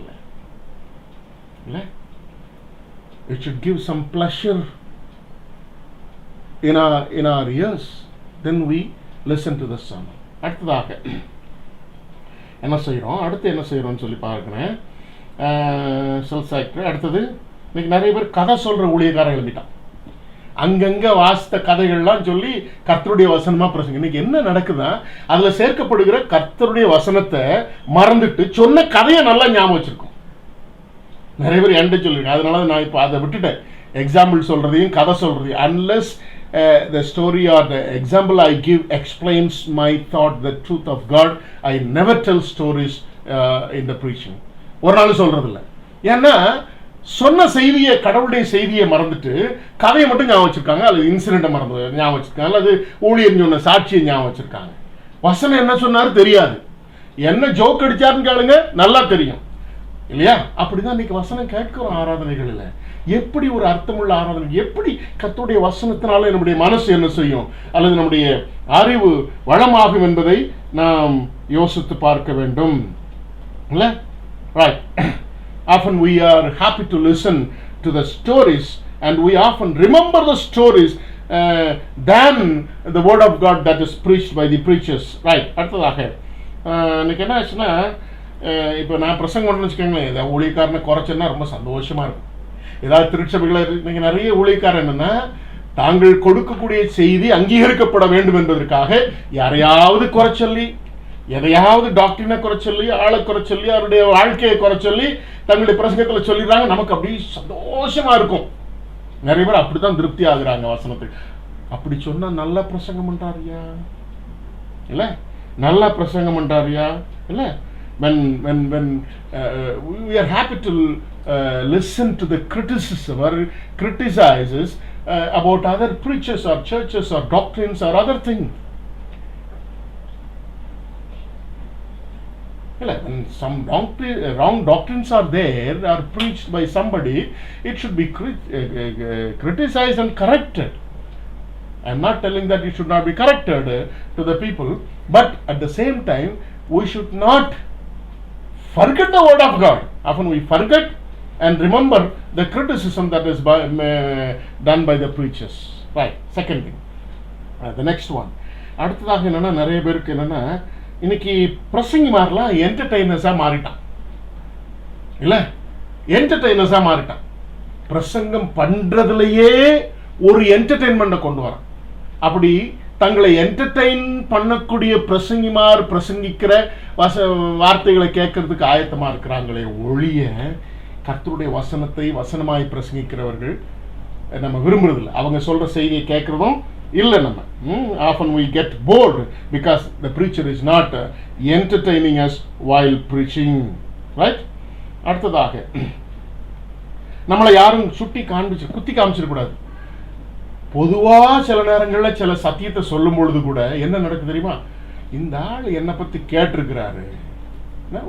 இல்லை. It should give some pleasure in our ears, then we listen to the sermon. அடுத்ததாக என்ன செய்யறோம், அடுத்து என்ன செய்யறோம்னு சொல்லி பார்க்கிறேன். அடுத்தது இன்னைக்கு நிறைய பேர் கதை சொல்ற ஊழியக்காரன் எழுதிட்டான். அங்கங்க வாசித்த கதைகள்லாம் சொல்லி கர்த்தருடைய வசனமா பிரசங்க. இன்னைக்கு என்ன நடக்குதா, அதுல சேர்க்கப்படுகிற கர்த்தருடைய வசனத்தை மறந்துட்டு சொன்ன கதையை நல்லா ஞாபகம் வச்சிருக்கோம். நிறைய பேர் என்கிட்ட சொல்லிருக்கேன். அதனால நான் இப்போ அதை விட்டுட்டேன், எக்ஸாம்பிள் சொல்றதையும் கதை சொல்றதையும். Unless the story or the example I give explains my thought, the truth of God, I never tell stories in the preaching. ஒரு நாள் சொல்றது இல்லை. ஏன்னா சொன்ன செய்தியை, கடவுளுடைய செய்தியை மறந்துட்டு கதையை மட்டும் ஞாபகம் வச்சிருக்காங்க, அல்லது இன்சிடென்ட்டை மறந்து ஞாபகம் வச்சிருக்காங்க, அல்லது ஊழியர் சொன்ன சாட்சியை ஞாபகம் வச்சிருக்காங்க. வசனம் என்ன சொன்னாரு தெரியாது, என்ன ஜோக் அடிச்சாருன்னு கேளுங்க நல்லா தெரியும் இல்லையா. அப்படிதான் இன்னைக்கு வசனம் கேட்கிறோம் ஆராதனைகளில். எப்படி ஒரு அர்த்தமுள்ள ஆராதனை, எப்படி கர்த்தருடைய வசனத்தினால நம்முடைய மனசு என்ன செய்யும் அல்லது நம்முடைய அறிவு வளமாகும் என்பதை நாம் யோசித்து பார்க்க வேண்டும் இல்ல. Right. Often we are happy to listen to the stories and we often remember the stories than the word of God that is preached by the preachers. Right. அடுத்ததாக இன்னைக்கு என்ன ஆச்சுன்னா, இப்போ நான் பிரசங்கம் பண்ணணும்னு வச்சுக்கோங்களேன், ஏதாவது ஊழியக்காரனை குறைச்சேன்னா ரொம்ப சந்தோஷமா இருக்கும். ஏதாவது திருச்சபைகளை இன்னைக்கு நிறைய ஊழியக்காரன் என்னன்னா, தாங்கள் கொடுக்கக்கூடிய செய்தி அங்கீகரிக்கப்பட வேண்டும் என்பதற்காக யாரையாவது குறை சொல்லி, எதையாவது டாக்டரினை குறை சொல்லி, ஆளை குறை சொல்லி, அவருடைய வாழ்க்கையை குறை சொல்லி தங்களுடைய பிரசங்கத்தில் சொல்லிடுறாங்க. நமக்கு அப்படி சந்தோஷமா இருக்கும். நிறைய பேர் அப்படித்தான் திருப்தி ஆகுறாங்க வசனத்துக்கு. அப்படி சொன்னா நல்லா பிரசங்கம் பண்றாரியா இல்ல, நல்லா பிரசங்கம் பண்றாரியா இல்ல. When we are happy to listen to the criticism or criticizes about other preachers or churches or doctrines or other things. When some wrong doctrines are there, are preached by somebody, it should be criticized and corrected. I am not telling that it should not be corrected to the people, but at the same time, we should not forget the word of God. Often we forget and remember the criticism that is done by the preachers. Right. Second thing, the next one. அடுத்ததாக என்னன்னா, நிறைய பேருக்கு என்னன்னா, இன்னைக்கு பிரசங்கிமாரெல்லாம் என்டர்டெய்னர்ஸா மாறிட்டான். இல்ல, என்டர்டெய்னர்ஸா மாறிட்டான். பிரசங்கம் பண்றதுலயே ஒரு என்டர்டெயின்மெண்ட்டை கொண்டு வரான். அப்படி தங்களை என்டர்டெயின் பண்ணக்கூடிய பிரசங்கிமார் பிரசங்கிக்கிற வார்த்தைகளை கேட்கறதுக்கு ஆயத்தமா இருக்கிறாங்களே ஒழிய, கர்த்தருடைய வசனத்தை வசனமாய் பிரசங்கிக்கிறவர்கள் நம்ம விரும்புறதில்லை. அவங்க சொல்ற செய்தியை கேட்கறதும் இல்லை. நம்ம often we get bored because the preacher is not entertaining us while preaching. Right? அடுத்ததாக, நம்மளை யாரும் குத்தி காமிச்சிடக்கூடாது. பொதுவா சில நேரங்களில் சில சத்தியத்தை சொல்லும் பொழுது கூட என்ன நடக்குது தெரியுமா? இந்த ஆள் என்னை பத்தி கேட்டிருக்கிறாரு.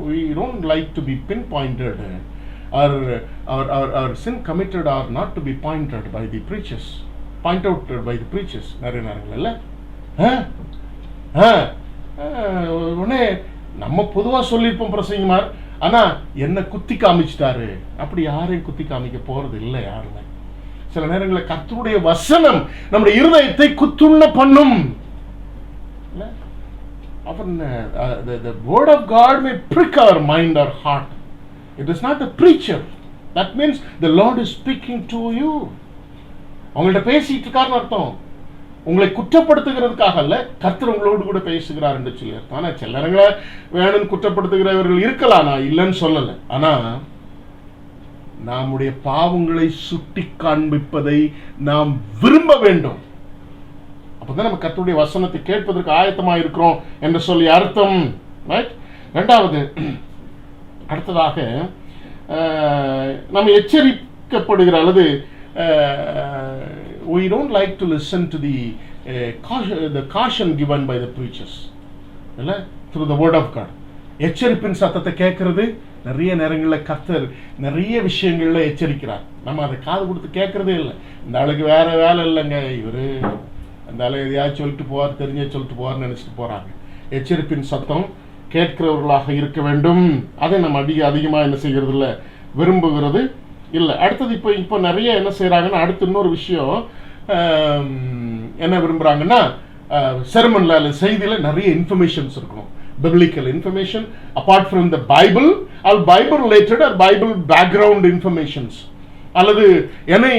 We don't like to be pinpointed. Our sin committed are not to be pointed by the preachers. Point out by the preachers. நிறைய நேரங்கள் இல்லை. உடனே நம்ம பொதுவா சொல்லியிருப்போம் பிரசங்கிமார், ஆனா என்ன குத்தி காமிச்சிட்டாரு. அப்படி யாரையும் குத்தி காமிக்க போறது இல்லை யாருமே. சில நேரங்களில் கர்த்தருடைய வசனம் நம்முடைய இருதயத்தை குத்துண்ண பண்ணும். The word of God may prick our mind or heart. It is not the preacher. That means the Lord is speaking to you. உங்கள்கிட்ட பேசிட்டு இருக்காருன்னு அர்த்தம். உங்களை குற்றப்படுத்துகிறதுக்காக அல்ல, கர்த்தர் உங்களோடு கூட பேசுகிறார் என்று சொல்லி அர்த்தம். ஆனா சில நேரங்களில் வேணும் குற்றப்படுத்துகிறவர்கள் இருக்கலாம், நான் இல்லைன்னு சொல்லலை. ஆனா நம்முடைய பாவங்களை சுட்டி காண்பிப்பதை நாம் விரும்ப வேண்டும். அப்பதான் நம்ம கர்த்தருடைய வசனத்தை கேட்பதற்கு ஆயத்தமாக இருக்கிறோம் என்று சொல்லி அர்த்தம். இரண்டாவது, அடுத்ததாக நம்ம எச்சரிக்கப்படுகிற அல்லது we don't like to listen to the caution given by the preachers through the word of God. எச்சரிப்பின் சத்தத்தை கேட்கறது நிறைய நேரங்களில் கர்த்தர் நிறைய விஷயங்கள்ல எச்சரிக்கிறார். நம்ம அதை காது கொடுத்து கேட்கறதே இல்லை. இந்த ஆளுக்கு வேற வேலை இல்லைங்க, இவரு அந்த ஆளு எதையாவது சொல்லிட்டு போவார், தெரிஞ்சே சொல்லிட்டு போவார்னு நினைச்சிட்டு போறாங்க. எச்சரிப்பின் சத்தம் கேட்கிறவர்களாக இருக்க வேண்டும். அதை நம்ம அதிகமாக என்ன செய்கிறது இல்லை, விரும்புகிறது இல்லை. அடுத்தது இப்போ நிறைய என்ன செய்யறாங்கன்னா, அடுத்து இன்னொரு விஷயம் என்ன விரும்புறாங்கன்னா, செர்மன்ல அல்லது செய்தியில நிறைய இன்ஃபர்மேஷன்ஸ் இருக்கணும். biblical information apart from the Bible or Bible related or Bible background informations, அல்லது any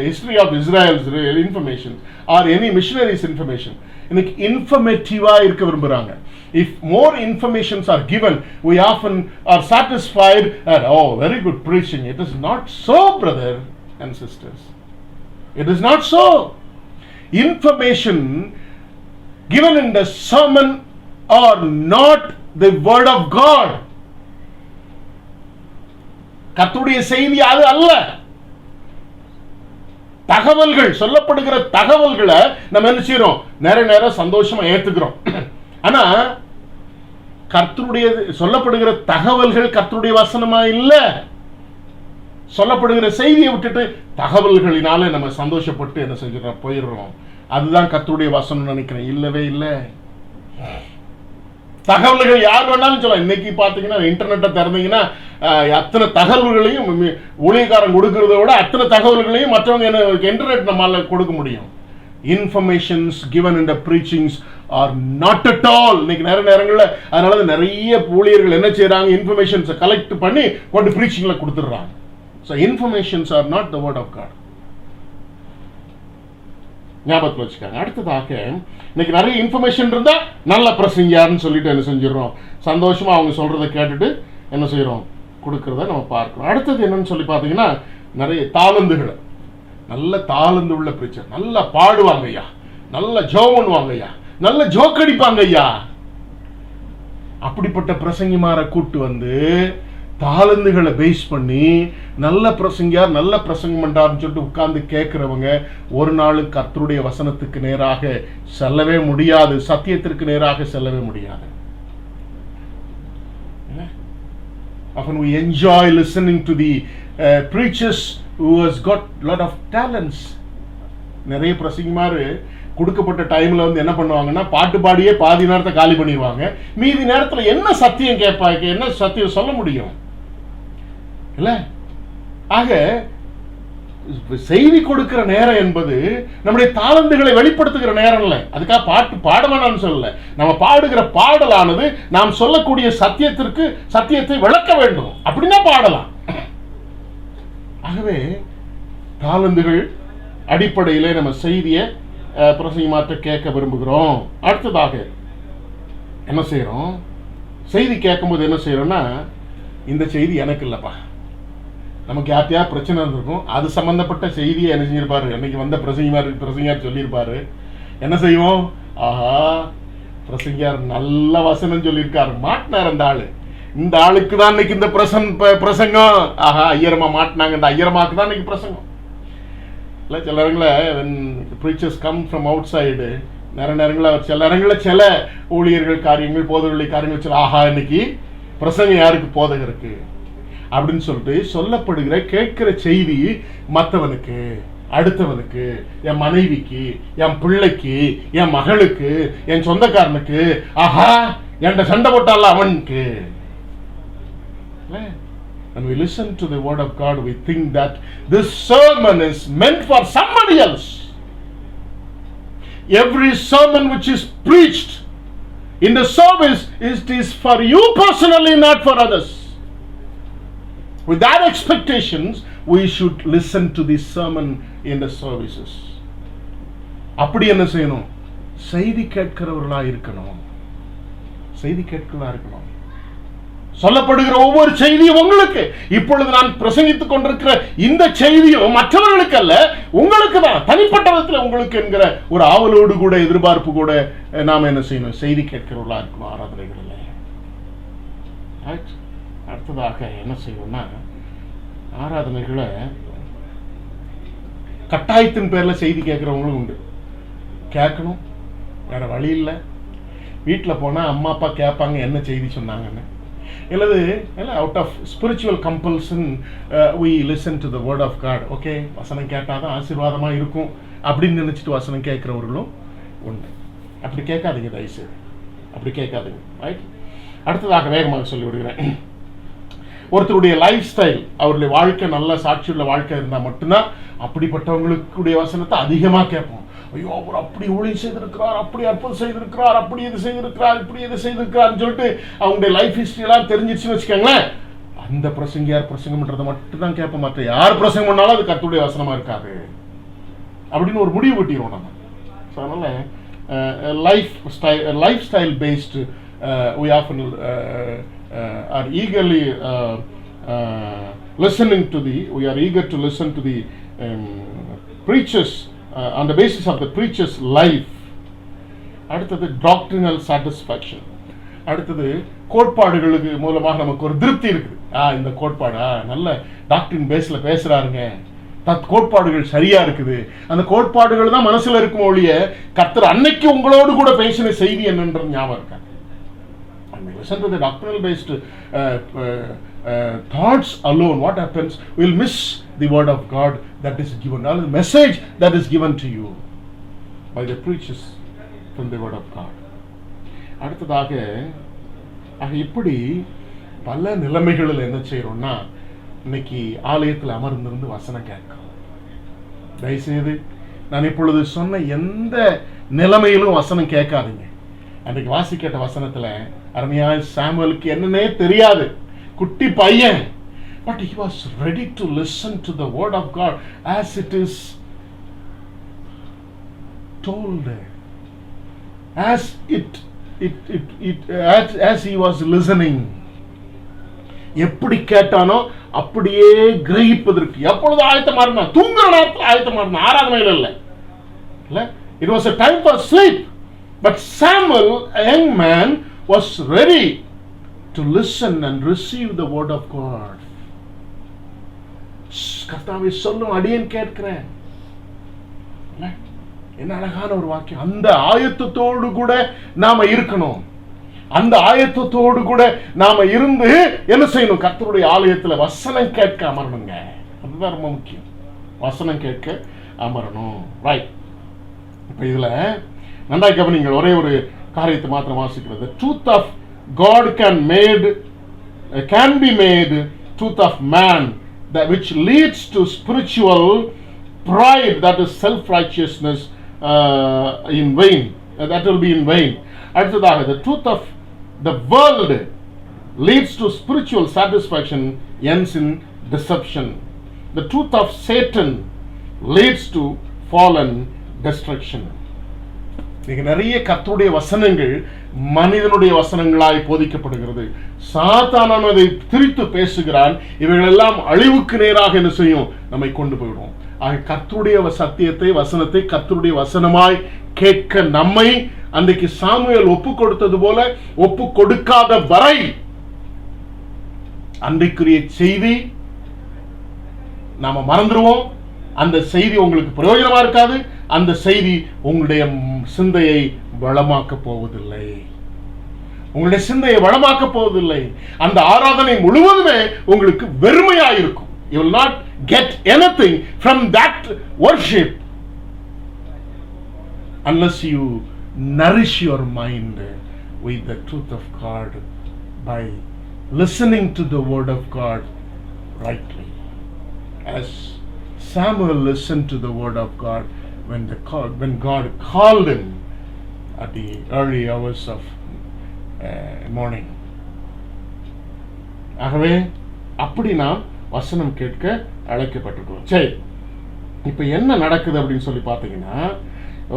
history of Israel's information or any missionaries information. இன்னைக்கு இன்ஃபர்மேட்டிவா இருக்க விரும்புறாங்க. If more informations are given, we often are satisfied at, oh, very good preaching. It is not so, brother and sisters. It is not so. Information given in the sermon are not the word of God. கர்த்தருடைய செய்தி அது அல்ல. தகவல்கள், சொல்லப்படுகிற தகவல்களை நம்ம என்ன செய்யறோம், நேரம் சந்தோஷமா ஏத்துக்கிறோம். ஆனா கர்த்தருடைய சொல்லப்படுகிற தகவல்கள் கர்த்தருடைய வசனமா இல்ல. சொல்லப்படுகிற செய்தியை விட்டுட்டு தகவல்களினால நம்ம சந்தோஷப்பட்டு என்ன செஞ்சிடறோம், போயிடுறோம். அதுதான் கர்த்தருடைய வசனம் நினைக்கிறேன். இல்லவே இல்லை. தகவல்கள் யார் வேணாலும் சொல்லலாம். இன்னைக்கு பாத்தீங்கன்னா இன்டர்நெட்டை திறந்தீங்கன்னா அத்தனை தகவல்களையும் ஊழியக்காரன் கொடுக்கறத விட அத்தனை தகவல்களையும் மற்றவங்க இன்டர்நெட் நம்மால கொடுக்க முடியும். Informations given in the preachings are not at all. இன்னைக்கு நிறைய நேரங்கள்ல அதனால நிறைய ஊழியர்கள் என்ன செய்யறாங்க, இன்ஃபர்மேஷன்ஸை கலெக்ட் பண்ணி கொண்டு பிரீச்சிங்ல கொடுத்துடுறாங்க. So informations are not the word of God. ஞாபகத்தில் வச்சுக்காங்க. அடுத்ததாக இன்னைக்கு நிறைய இன்ஃபர்மேஷன் இருந்தா நல்ல பிரசங்கியார்னு சொல்லிட்டு என்ன செஞ்சிடறோம், சந்தோஷமா அவங்க சொல்றதை கேட்டுட்டு என்ன செய்யறோம், கொடுக்கறத நம்ம பார்க்கிறோம். அடுத்தது என்னன்னு சொல்லி பார்த்தீங்கன்னா, நிறைய தாளந்துகளை, நல்ல தாளந்து உள்ள பிரீச்சர், நல்லா பாடுவாங்க ஐயா, நல்ல ஜோம் பண்ணுவாங்க ஐயா, நல்ல ஜோக் அடிப்பாங்க ஐயா. அப்படிப்பட்ட பிரசங்கிமாரை கூட்டு வந்து தாளந்துகளை பேஸ் பண்ணி நல்ல பிரசங்கியார் நல்ல பிரசங்கம் பண்றாருன்னு சொல்லிட்டு உட்கார்ந்து கேட்கிறவங்க ஒரு நாள் கர்த்தருடைய வசனத்துக்கு நேராக செல்லவே முடியாது, சத்தியத்திற்கு நேராக செல்லவே முடியாது. often we enjoy listening to the preachers who has got lot of talents. நிறைய பிரசங்கிமாரு கொடுக்கப்பட்ட டைம்ல வந்து என்ன பண்ணுவாங்கன்னா பாட்டு பாடியே பாதி நேரத்தை காலி பண்ணிடுவாங்க. மீதி நேரத்துல என்ன சத்தியம் கேட்பாங்க, என்ன சத்தியம் சொல்ல முடியும் இல்ல? ஆக செய்தி கொடுக்கிற நேரம் என்பது நம்முடைய தாளந்துகளை வெளிப்படுத்துகிற நேரம் இல்லை. அதுக்காக பாட்டு பாட வேணாம்னு சொல்லல. நம்ம பாடுகிற பாடலானது நாம் சொல்லக்கூடிய சத்தியத்தை விளக்க வேண்டும், அப்படின்னா பாடலாம். ஆகவே தாளந்துகள் அடிப்படையிலே நம்ம செய்தியை பிரசங்கமாற்ற கேட்க விரும்புகிறோம். அடுத்ததாக என்ன செய்யறோம்? செய்தி கேட்கும்போது என்ன செய்யறோம்னா, இந்த செய்தி எனக்கு இல்லப்பா, நமக்கு யார்த்தையா பிரச்சனை இருந்திருக்கும், அது சம்பந்தப்பட்ட செய்தியை என்ன செஞ்சிருப்பாரு, அன்னைக்கு வந்த பிரசங்கியார் சொல்லியிருப்பாரு. என்ன செய்வோம்? ஆஹா, பிரசங்கியார் நல்ல வசனம் சொல்லியிருக்காரு, மாட்டினார் அந்த ஆளு, இந்த ஆளுக்கு தான் இன்னைக்கு இந்த பிரசங்கம். ஆஹா, ஐயரமா மாட்டினாங்க, இந்த ஐயரமாக்கு தான் இன்னைக்கு பிரசங்கம். இல்லை, சில நேரங்களில் preachers come from outside, நிறைய நேரங்களில் சில நேரங்களில் சில ஊழியர்கள் காரியங்கள் போதகர்கள் காரியங்கள் சொல்ல, ஆஹா இன்னைக்கு பிரசங்கம் யாருக்கு? போதகருக்கு அப்படின்னு சொல்லிட்டு சொல்லப்படுகிற கேட்கிற செய்தி மற்றவனுக்கு, அடுத்தவனுக்கு, என் மனைவிக்கு, என் பிள்ளைக்கு, என் மகளுக்கு, என் சொந்தக்காரனுக்கு, ஆஹா என்கிட்ட சண்டை போட்டால அவனுக்கு. When we listen to the word of God, we think that this sermon is meant for somebody else. Every sermon which is preached in the service is for you personally, not for others. With that expectations, we should listen to this sermon in the services. அப்படி என்ன செய்யணும்? செய்தி கேட்கிறவர்களா இருக்கணும். செய்தி கேட்கிறவர்களா இருக்கணும். சொல்லப்படுகிற ஒவ்வொரு செய்தியும் உங்களுக்கு. இப்பொழுது நான் பிரசங்கித்துக் கொண்டிருக்கிற இந்த செய்தியும் மற்றவர்களுக்கு அல்ல, உங்களுக்கு தான், தனிப்பட்ட விதத்தில் உங்களுக்கு என்கிற ஒரு ஆவலோடு கூட எதிர்பார்ப்பு கூட நாம் என்ன செய்யணும்? செய்தி கேட்கிறவர்களா இருக்கணும் ஆராதனைகள். அடுத்ததாக என்ன செய்யணும்னா, ஆராதனைகளை கட்டாயத்தின் பேர்ல செய்தி கேட்கிறவங்களும் உண்டு. கேட்கணும், வேற வழி இல்லை. வீட்டில் போனா அம்மா அப்பா கேட்பாங்க என்ன செய்தி சொன்னாங்கன்னு. இல்லது out of spiritual compulsion we listen to the word of God. Okay, வசனம் கேட்டாதான் ஆசீர்வாதமா இருக்கும் அப்படின்னு நினைச்சிட்டு வசனம் கேட்கிறவர்களும் உண்டு. அப்படி கேட்காதீங்க, தயவுசெய்து அப்படி கேட்காதீங்க. ரைட். அடுத்ததாக வேகமாக சொல்லி விடுகிறேன். ஒருத்தருடைய லைஃப் ஸ்டைல், அவருடைய வாழ்க்கை நல்ல சாட்சியுள்ள வாழ்க்கை இருந்தால் மட்டும்தான் அப்படிப்பட்டவங்களுக்குடைய வசனத்தை அதிகமாக கேட்போம். ஐயோ, அவர் அப்படி ஊழியம் செய்திருக்கிறார், அப்படி அற்புதம் செய்திருக்கிறார், அப்படி இது செய்திருக்கிறார், இப்படி இது செய்திருக்கிறார்னு சொல்லிட்டு அவங்களுடைய லைஃப் ஹிஸ்டரி எல்லாம் தெரிஞ்சிச்சுன்னு வச்சுக்கோங்களேன், அந்த பிரசங்கியார் பிரசங்கம் பண்றதை மட்டும் தான் கேட்ப மாட்டேன். யார் பிரசங்கம் பண்ணாலும் அது கர்த்தருடைய வசனமா இருக்காது அப்படின்னு ஒரு முடிவு கட்டிடுவோம் நம்ம. ஸோ அதனால life style based we often are eagerly listening to we are eager to listen to the preachers on the basis of the preacher's life. அடுத்தது doctrinal satisfaction. அடுத்தது கோட்பாடுகளுக்கு மூலமாக நமக்கு ஒரு திருப்தி இருக்குது. இந்த கோட்பாடு நல்ல டாக்டரின் பேஸ்ல பேசுறாருங்க, கோட்பாடுகள் சரியா இருக்குது. அந்த கோட்பாடுகள் தான் மனசுல இருக்கும் ஒழிய கர்த்தர் அன்னைக்கு உங்களோடு கூட பேசின செய்தி என்னன்றது ஞாபகம் இருக்காது. Listen to the doctrinal based thoughts alone, what happens? We'll miss the word of God that is given, or the message that is given to you by the preachers from the word of God. அடுத்ததாக இப்படி பல நிலைமைகளில் என்ன செய்யறோம்னா, இன்னைக்கு ஆலயத்தில் அமர்ந்திருந்து வசனம் கேட்கிறோம். தயவுசெய்து நான் இப்பொழுது சொன்ன எந்த நிலைமையிலும் வசனம் கேட்காதீங்க. அன்றைக்கு வாசி கேட்ட வசனத்துல அருமையா சாமுவேலுக்கு என்னன்னே தெரியாது, குட்டி பையன், but he was ready to listen to the word of God as it is told, as he was listening. எப்படி கேட்டானோ அப்படியே கிரகிப்பதற்கு எப்பொழுது ஆயத்தமா இருந்தான்? தூங்குற நேரத்தில் ஆயத்தமா இருந்தான், ஆராதனையில் இல்ல. It was a time for sleep. But Samuel, a young man, was ready to listen and receive the word of God. கர்த்தாவே சொல்லும், அடியேன் கேட்கிறேன். என்ன அழகான ஒரு வாக்கியம். அந்த ஆயத்தத்தோடு கூட நாம இருக்கணும். அந்த ஆயத்தத்தோடு கூட நாம இருந்து என்ன செய்யணும்? கர்த்தருடைய ஆலயத்துல வசனம் கேட்க அமரணுங்க. அதுதான் ரொம்ப முக்கியம். வசனம் கேட்க அமரணும். ரைட். இப்ப இதுல நன்றாக கவனிங்க. ஒரே ஒரு காரியத்தை மாத்திரம் வாசிக்கிறது. Truth of God can be made truth of man, that which leads to spiritual pride, that is self-righteousness, in vain. That will be in vain. அடுத்ததாக, the truth of the world leads to spiritual satisfaction, ends in deception. The truth of Satan leads to fallen destruction. நீங்க நிறைய கர்த்தருடைய வசனங்கள் மனிதனுடைய வசனங்களாய் போதிக்கப்படுகிறது. சாத்தானதை திரித்து பேசுகிறான். இவைகள் எல்லாம் அழிவுக்கு நேராக என்ன செய்யும்? நம்மை கொண்டு போயிடும். ஆக கர்த்தருடைய சத்தியத்தை, வசனத்தை கர்த்தருடைய வசனமாய் கேட்க நம்மை அன்றைக்கு சாமுவேல் ஒப்பு கொடுத்தது போல ஒப்பு கொடுக்காத வரை அன்றைக்குரிய செய்தி நாம மறந்துடுவோம். அந்த செய்தி உங்களுக்கு பிரயோஜனமா இருக்காது. அந்த செய்தி உங்களுடைய சிந்தையை வளமாக்க போவதில்லை. உங்களுடைய சிந்தையை வளமாக்க போவதில்லை. அந்த ஆராதனை முழுவதுமே உங்களுக்கு வெறுமையா இருக்கும். You will not get anything from that worship unless you nourish your mind with the truth of God by listening to the word of God rightly. As Samuel listened to the word of God when God called him at the early hours of morning. ஆகவே அப்படி நாம் வசனம் கேட்க அழைக்கப்பட்டிருக்கிறோம். சரி, இப்ப என்ன நடக்குது அப்படின்னு சொல்லி பார்த்தீங்கன்னா,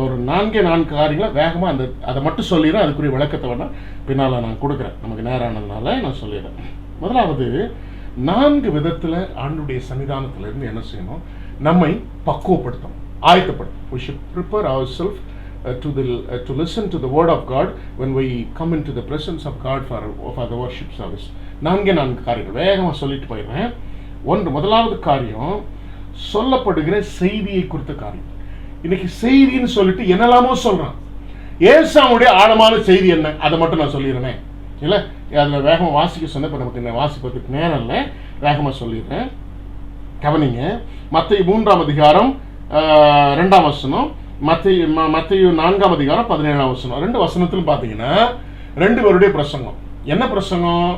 ஒரு 4 காரியங்களை வேகமா அதை மட்டும் சொல்லிடுறேன். அதுக்குரிய விளக்கத்தை வேணா பின்னால நான் கொடுக்குறேன். நமக்கு நேரானதுனால நான் சொல்லிடுறேன். முதலாவது, 4 விதத்துல ஆண்டுடைய சன்னிதானத்துல இருந்து என்ன செய்யணும்? நம்மை பக்குவப்படுத்தணும், ஆயத்தப்படுத்தணும். We should prepare ourselves to listen to the word of God when we come into the presence of God for the worship service. 4 காரியங்கள் வேகமா சொல்லிட்டு போயிடுறேன். முதலாவது காரியம், சொல்லப்படுகிற செய்தியை குறித்த காரியம். இன்னைக்கு செய்தின்னு சொல்லிட்டு என்னெல்லாமோ சொல்றான். ஏசாவுடைய ஆழமான செய்தி என்ன, அதை மட்டும் நான் சொல்லிடுறேன். இல்ல, அதுல வேகமா வாசிக்க சொன்ன. இப்ப நமக்கு வாசிப்பதுக்கு நேரம் இல்லை, வேகமா சொல்லிடுறேன். கவனிங்க. மத்தேயு 3ஆம் அதிகாரம் 2ஆம் வசனம், மத்தேயு 4ஆம் அதிகாரம் 17ஆம் வசனம். 2 வசனத்திலும் பாத்தீங்கன்னா 2 பேருடைய பிரசங்கம். என்ன பிரசங்கம்?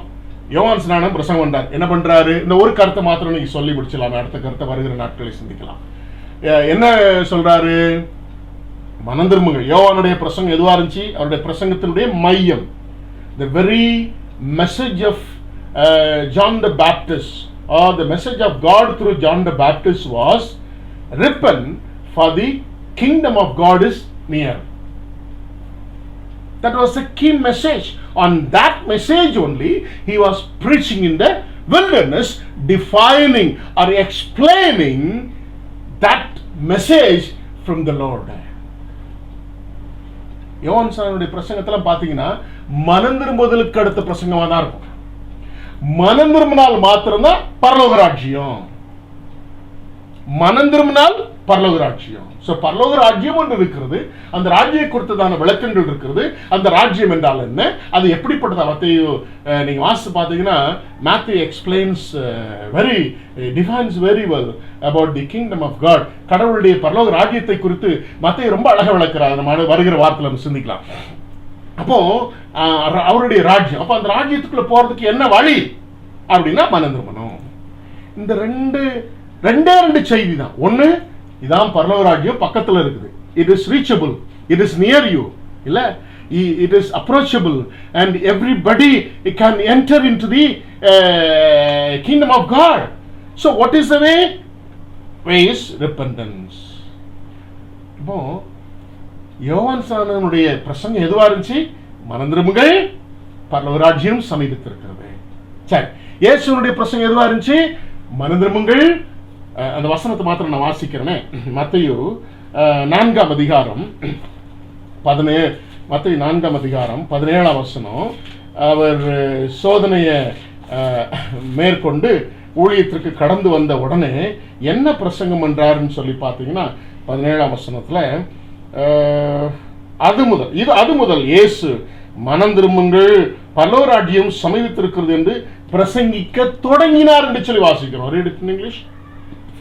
யோவான் ஸ்நானன் பிரசங்கம் பண்றார். என்ன பண்றாரு? இந்த ஒரு கருத்தை மாத்திரம் நீங்க சொல்லி முடிச்சலாம். அடுத்த கருத்தை வருகிற நாட்களை சிந்திக்கலாம். என்ன சொல்றாரு? மனம் திரும்புங்கள். யோவானுடைய பிரசங்கம் எதுவா இருந்துச்சு? அவருடைய பிரசங்கத்தினுடைய மையம், the very message of John the Baptist, or the message of God through John the Baptist was, repent, for the kingdom of God is near. That was the key message. On that message only he was preaching in the wilderness, defining or explaining that message from the Lord. யோவான் சானுடைய பிரசங்கத்தெல்லாம் பாத்தீங்கன்னா மனம் திரும்புதலுக்கு அடுத்த பிரசங்கமா தான் இருக்கும். மனம் திரும்பினால் மாத்திரம்தான் பரலோக ராஜ்யம். மனம் திரும்பினால் பரலோக ராஜ்யம். சோ பரலோக ராஜ்யம் ஒன்று இருக்கிறது. அந்த ராஜ்யம் குறித்ததான விளக்கங்கள் இருக்கிறது. அந்த ராஜ்யம் என்றால் என்ன, அது எப்படிப்பட்டதா? நீங்க வாசித்து பாத்தீங்கன்னா Matthew explains defines very well about the kingdom of God. கடவுளுடைய பரலோக ராஜ்யத்தை குறித்து மத்தேயு ரொம்ப அழகா விளக்குறார். நம்ம வருகிற வாரத்துல நம்ம சிந்திக்கலாம். அப்போ அவருடைய ராஜ்யம், அப்ப அந்த ராஜ்யத்துக்குள்ள போறதுக்கு என்ன வழி அப்படின்னா மனம் திரும்பணும். இந்த ரெண்டே செய்தி தான். ஒன்னு, இதான் பரலோக ராஜ்யம் பக்கத்துல இருக்குது. It is reachable, it is near you, இல்ல, it is approachable, and everybody can enter into the kingdom of God. So what is the way? Way is repentance. இப்போ யோவான் சானனுடைய பிரசங்கம் எதுவா இருந்துச்சு? மனம் திரும்புங்கள், பரலோக ராஜ்யம் சமீபித்திருக்கிறது. சரி, இயேசுனுடைய பிரசங்கம் எதுவா இருந்துச்சு? மனம் திரும்புங்கள். அந்த வசனத்தை மாத்திரம் நான் வாசிக்கிறேனே. மத்தேயு 4ஆம் அதிகாரம் 17ஆம் வசனம். அவர் சோதனையை மேற்கொண்டு ஊழியத்திற்கு கடந்து வந்த உடனே என்ன பிரசங்கம் பண்றாருன்னு சொல்லி பார்த்தீங்கன்னா 17ஆம் வசனத்துல அது முதல் இயேசு மனம் திரும்புங்கள், பரலோகராஜ்யம் சமீபித்திருக்கிறது என்று பிரசங்கிக்க தொடங்கினார் என்று சொல்லி வாசிக்கிறோம். Read it in English.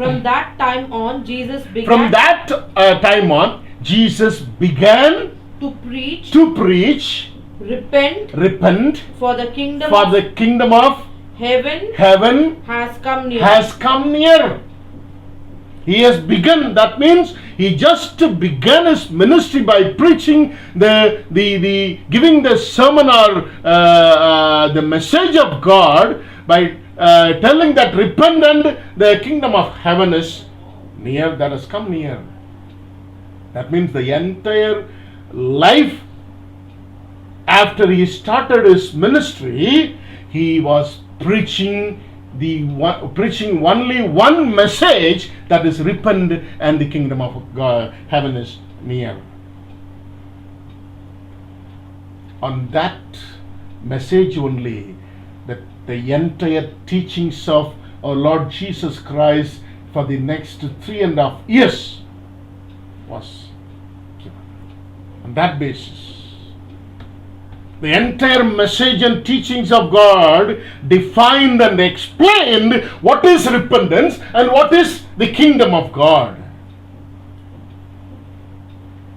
From that time on, Jesus began From that time on, Jesus began to preach, repent, for the kingdom of heaven has come near. He has begun. That means he just began his ministry by preaching the giving the sermon or the message of God by telling that repent and the kingdom of heaven is near, that has come near. That means the entire life after he started his ministry, he was preaching only one message, that is repent and the kingdom of God, heaven is near. On that message only, that the entire teachings of our Lord Jesus Christ for the next 3.5 years was given. On that basis, the entire message and teachings of God defined and explained what is repentance and what is the kingdom of God.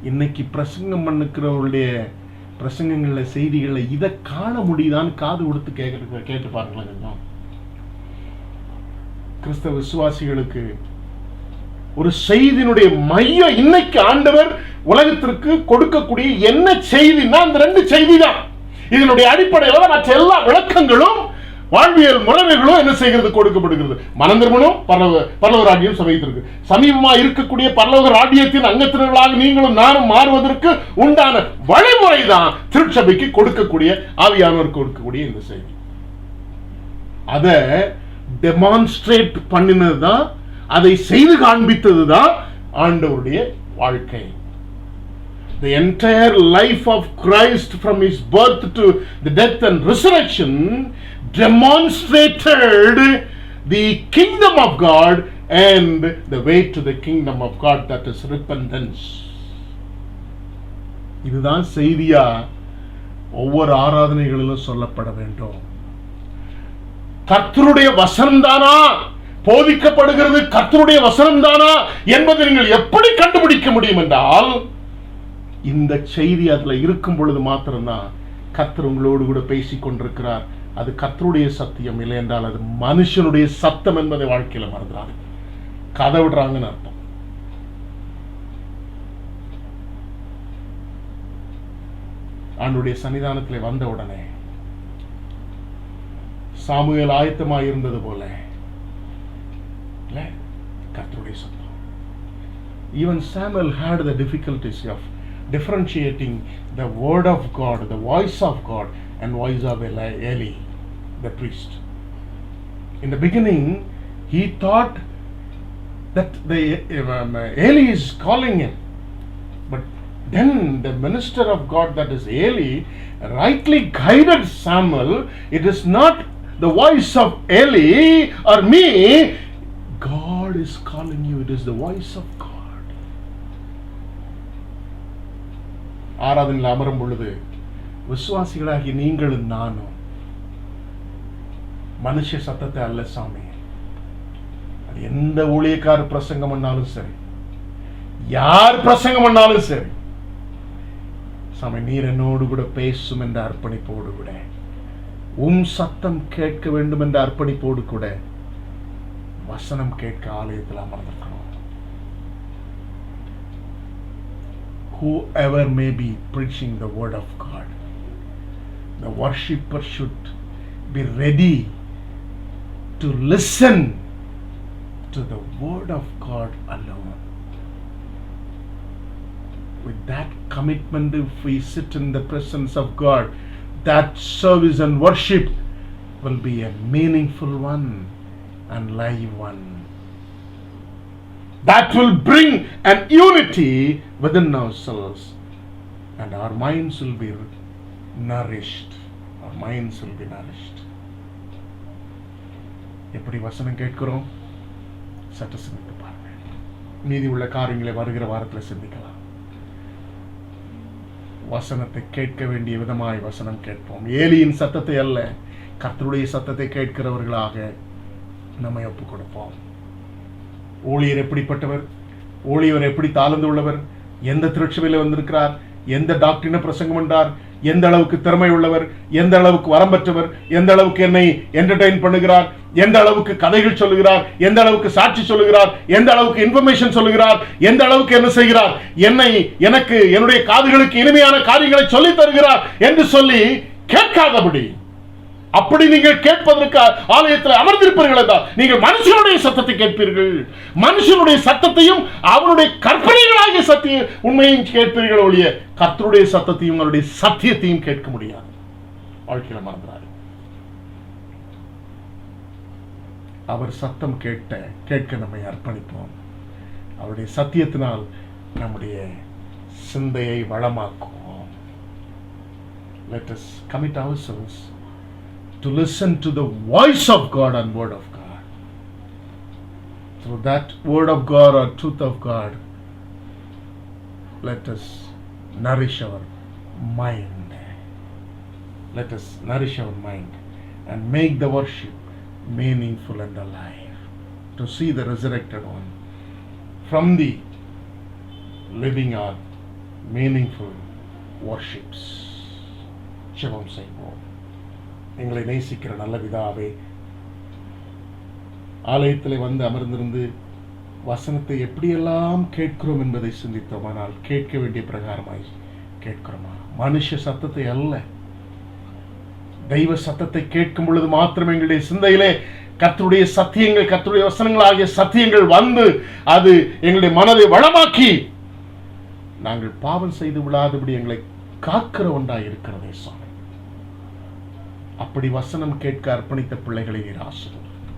இன்னைக்கு பிரசங்கம் பண்ணுக்கிறவருடைய பிரசங்கங்கள செய்திகளை இதை காண முடியுதான்னு காது கொடுத்து கேட்டு பாருங்களேன். கொஞ்சம் கிறிஸ்தவ விசுவாசிகளுக்கு ஒரு செய்தியினுடைய மையம் இன்னைக்கு ஆண்டவர் உலகத்திற்கு கொடுக்கக்கூடிய என்ன செய்தினா அந்த 2 செய்தி தான். இதனுடைய அடிப்படையில் மற்ற எல்லா விளக்கங்களும் வாழ்வியல் முறைமைகளும் என்ன செய்கிறது, கொடுக்கப்படுகிறது. மனம் திரும்பணும், பரலோக ராஜ்யம் சமீபத்திற்கு. சமீபமா இருக்கக்கூடிய பரலோக ராஜ்யத்தின் அங்கத்தினர்களாக நீங்களும் நானும் மாறுவதற்கு உண்டான வழிமுறை தான் திருச்சபைக்கு கொடுக்கக்கூடிய, ஆவியானவருக்கு கொடுக்கக்கூடிய இந்த செய்தி. அதை டெமான்ஸ்ட்ரேட் பண்ணினது தான், அதை செய்து காண்பித்தது தான் ஆண்டவருடைய வாழ்க்கை. The entire life of Christ from his birth to the death and resurrection demonstrated the kingdom of God and the way to the kingdom of God, that is repentance. இதுதான் செய்தியா ஒவ்வொரு ஆராதனைகளிலும் சொல்லப்பட வேண்டும். கர்த்தருடைய வசனம் தானா போதிக்கப்படுகிறது, கர்த்தருடைய வசனம் தானா என்பதை நீங்கள் எப்படி கண்டுபிடிக்க முடியும் என்றால், இந்த செய்தி அதுல இருக்கும் பொழுது மாத்திரம்தான் கர்த்தர் உங்களோடு கூட பேசிக் கொண்டிருக்கிறார். அது கர்த்தருடைய சத்தியம், இல்லை என்றால் அது மனுஷனுடைய சத்தம் என்பதை வாழ்க்கையில மறந்துறாங்க, கதை விடுறாங்கன்னு அர்த்தம். ஆண்டவருடைய சன்னிதானத்திலே வந்த உடனே சாமுவேல் ஆயத்தமாய் இருந்தது போல கர்த்தருடைய சத்தம். Even Samuel had the difficulties of differentiating the word of God, the voice of God, and voice of Eli, the priest. In the beginning, he thought that Eli is calling him, but then the minister of God, that is Eli, rightly guided Samuel. It is not the voice of Eli or me. God is calling you. It is the voice of God. ஆராதனையில் அமரும் பொழுது விசுவாசிகளாகி நீங்களும் நானும் மனுஷ சத்தத்தை அல்ல சாமி, அது எந்த ஊழியக்கார பிரசங்கம் பண்ணாலும் சரி, யார் பிரசங்கம் பண்ணாலும் சரி, சாமி நீர் என்னோடு கூட பேசும் என்ற அர்ப்பணிப்போடு கூட, சத்தம் கேட்க வேண்டும் என்ற அர்ப்பணிப்போடு கூட வசனம் கேட்க ஆலயத்தில் அமர்ந்திருக்கணும். Whoever may be preaching the word of God, the worshipper should be ready to listen to the word of God alone. With that commitment, if we sit in the presence of God, that service and worship will be a meaningful one and live one. That will bring an unity within ourselves, and our minds will be nourished. Our minds will be nourished. எப்படி வசனம் கேட்கிறோம் சற்று சிந்தித்து பாருங்கள். மீதி உள்ள காரியங்களை வருகிற வாரத்தில் சிந்திக்கலாம். வசனத்தை கேட்க வேண்டிய விதமாய் வசனம் கேட்போம். ஏலியின் சத்தத்தை அல்ல, கர்த்தருடைய சத்தத்தை கேட்கிறவர்களாக நம்மை ஒப்புக் கொடுப்போம். ஊழியர் எப்படிப்பட்டவர், ஊழியர் எப்படி தாழ்ந்து உள்ளவர், எந்த திருச்சபையில் வந்திருக்கிறார், எந்த டாக்டரின பிரசங்கம் என்றார், எந்த அளவுக்கு திறமை உள்ளவர், எந்த அளவுக்கு வரம்பற்றவர், எந்த அளவுக்கு என்னை என்டர்டெயின் பண்ணுகிறார், எந்த அளவுக்கு கதைகள் சொல்லுகிறார், எந்த அளவுக்கு சாட்சி சொல்லுகிறார், எந்த அளவுக்கு இன்ஃபர்மேஷன் சொல்லுகிறார், எந்த அளவுக்கு என்ன செய்கிறார், எனக்கு என்னுடைய காதுகளுக்கு இனிமையான காரியங்களை சொல்லி தருகிறார் என்று சொல்லி கேட்காதபடி, அப்படி நீங்கள் கேட்பதற்கு ஆலயத்தில் அமர்ந்திருப்பீர்கள் என்றால் நீங்கள் மனுஷனுடைய சத்தத்தை கேட்பீர்கள். மனுஷனுடைய சத்தத்தையும் அவனுடைய கற்பனைகளாகிய சத்திய உண்மையும் கேட்பீர்கள் ஒழிய கர்த்தருடைய சத்தத்தையும் அவருடைய சத்தியத்தையும் கேட்க முடியாது. வாழ்க்கையில் மறந்துறாரு. அவர் சத்தம் கேட்க நம்மை அர்ப்பணிப்போம். அவருடைய சத்தியத்தினால் நம்முடைய சிந்தையை வளமாக்குவோம். Let us commit ourselves to listen to the voice of God and word of God. Through that word of God or truth of God, let us nourish our mind. Let us nourish our mind and make the worship meaningful and alive. To see the resurrected one from the living or meaningful worships. ஜெபம் செய்வோம். எங்களை நேசிக்கிற நல்ல பிதாவே, ஆலயத்தில் வந்து அமர்ந்திருந்து வசனத்தை எப்படியெல்லாம் கேட்கிறோம் என்பதை சிந்தித்தோம். ஆனால் கேட்க வேண்டிய பிரகாரமாய் கேட்கிறோமா? மனுஷ சத்தத்தை அல்ல, தெய்வ சத்தத்தை கேட்கும் பொழுது மாத்திரம் எங்களுடைய சிந்தையிலே கர்த்தருடைய சத்தியங்கள், கர்த்தருடைய வசனங்கள் ஆகிய சத்தியங்கள் வந்து அது எங்களுடைய மனதை வளமாக்கி நாங்கள் பாவம் செய்து விடாதபடி எங்களை காக்கிற ஒன்றாய் இருக்கிறதே சுவாமி. அப்படி வசனம் கேட்க அர்ப்பணித்த பிள்ளைகளை நீர் ஆசீர்வதியும்.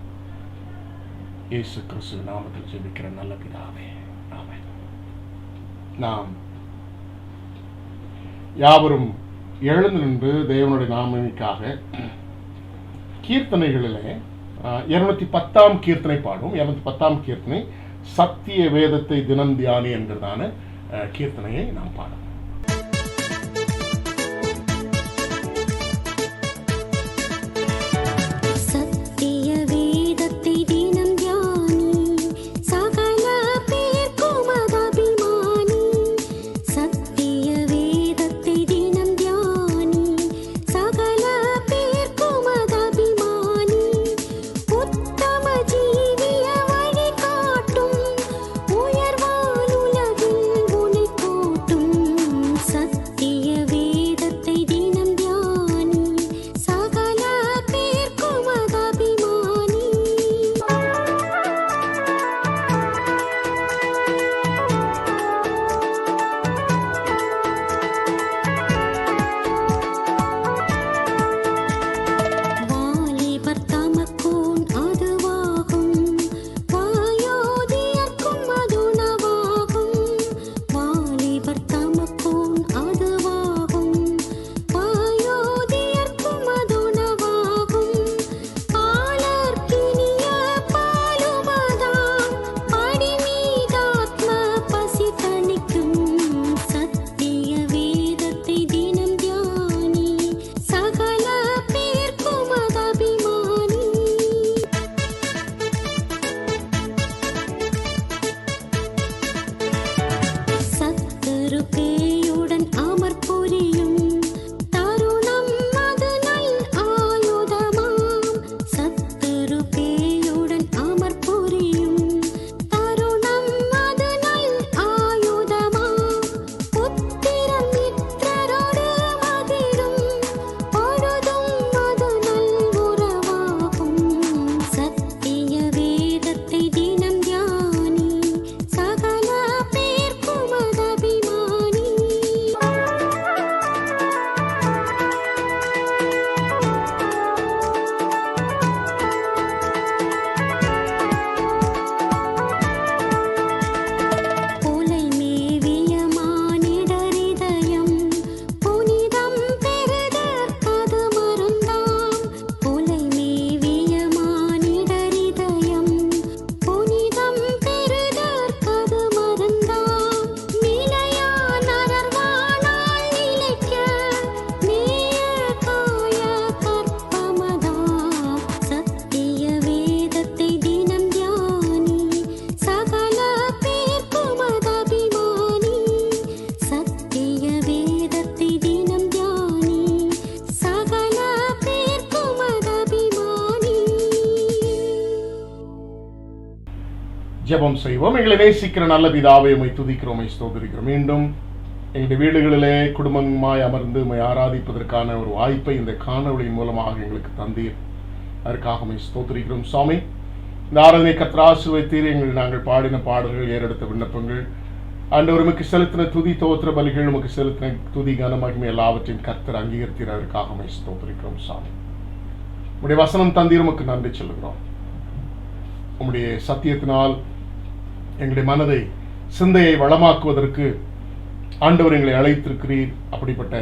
இயேசு கிறிஸ்து நாமத்தில் ஜெபிக்கிற நல்ல பிதாவே, ஆமென். நாம் யாவரும் எழுந்து நின்று தேவனுடைய நாமத்திற்காக கீர்த்தனைகளிலே 210 கீர்த்தனை பாடும். 210 கீர்த்தனை சத்திய வேதத்தை தினம் தியானி என்கிறதான கீர்த்தனையை நாம் பாடும். Mani ஜெபம் செய்வோம். எங்களை நேசிக்கிற நல்ல பிதாவே, உம்மை துதிக்கிறோம், உம்மை ஸ்தோத்திரிக்கிறோம். மீண்டும் எங்களுடைய வீடுகளிலே குடும்பமாய் அமர்ந்து உம்மை ஆராதிப்பதற்கான ஒரு வாய்ப்பை இந்த காணொளியின் மூலமாக எங்களுக்கு தந்தீர். அதற்காக உம்மை ஸ்தோத்திரிக்கிறோம் சுவாமி. இந்த ஆராதனை கர்த்தர் ஆசீர்வதித்தீர். நாங்கள் பாடின பாடல்கள், ஏறெடுத்த விண்ணப்பங்கள், ஆண்டவர் உமக்கு செலுத்தின துதி தோத்திர பலிகள், உமக்கு செலுத்தின துதி கன மகிமை எல்லாவற்றையும் கர்த்தர் அங்கீகரித்தீர். அதற்காக உம்மை ஸ்தோத்திரிக்கிறோம் சுவாமி. உம்முடைய வசனம் தந்தீர், உமக்கு நன்றி சொல்லுகிறோம். உம்முடைய சத்தியத்தினால் எங்களுடைய மனதை, சிந்தையை வளமாக்குவதற்கு ஆண்டவர் எங்களை அழைத்திருக்கிறீர். அப்படிப்பட்ட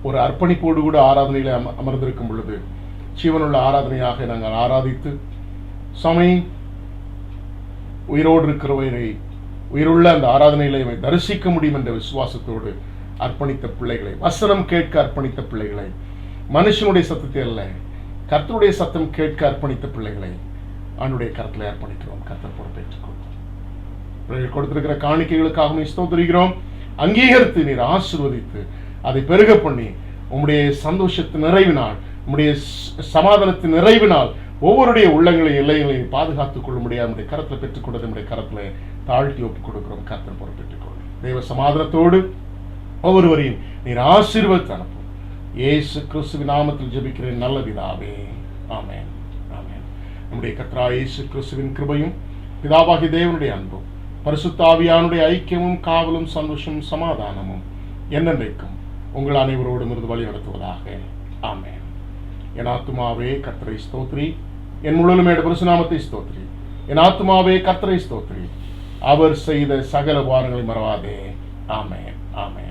ஒரு அர்ப்பணிப்போடு கூட ஆராதனையில் அமர்ந்திருக்கும் பொழுது ஜீவனுள்ள ஆராதனையாக நாங்கள் ஆராதித்து சுவாமி, உயிரோடு இருக்கிறவரை உயிருள்ள அந்த ஆராதனைகளை தரிசிக்க முடியும் என்ற விசுவாசத்தோடு அர்ப்பணித்த பிள்ளைகளை, வசனம் கேட்க அர்ப்பணித்த பிள்ளைகளை, மனுஷனுடைய சத்தத்தை அல்ல கர்த்தருடைய சத்தம் கேட்க அர்ப்பணித்த பிள்ளைகளை ஆண்டுடைய கருத்தில் அர்ப்பணிக்கிறோம். கர்த்தர் பொறுப்பேற்றுக் கொள்வோம். கொடுத்திருக்கிற காணிக்கைகளுக்காக ஸ்தோத்திரிக்கிறோம். அங்கீகரித்து நீர் ஆசீர்வதித்து அதை பெருக பண்ணி உம்முடைய சந்தோஷத்தின் நிறைவினால், உம்முடைய சமாதானத்தின் நிறைவினால் ஒவ்வொருடைய உள்ளங்களையும் எல்லைகளையும் பாதுகாத்துக் கொள்ள முடியாது. நம்முடைய கரத்தில் பெற்றுக் கொண்டது நம்முடைய கரத்தில் தாழ்த்தி ஒப்புக் கொடுக்கிறோம். கர்த்தர் பொறுப்பேற்றுக் கொள்ளும். தெய்வ சமாதானத்தோடு ஒவ்வொருவரையும் நீர் ஆசீர்வதித்து அனுப்பும். இயேசு கிறிஸ்துவின் நாமத்தில் ஜெபிக்கிறேன் நல்ல பிதாவே, ஆமென். நம்முடைய கர்த்தராகிய இயேசு கிறிஸ்துவின் கிருபையும் பிதாவாகிய தேவனுடைய அன்பும் பரிசுத்த ஆவியானுடைய ஐக்கியமும் காவலும் சந்தோஷமும் சமாதானமும் என்னென்றைக்கும் உங்கள் அனைவரோடும் இருந்து வழி நடத்துவதாக. ஆமென். என் ஆத்துமாவே கர்த்தரை ஸ்தோத்திரி, என் முழுமையோட பரிசுநாமத்தை ஸ்தோத்திரி. என் ஆத்துமாவே கர்த்தரை ஸ்தோத்திரி, அவர் செய்த சகல உபகாரங்களை மறவாதே. ஆமென். ஆமென்.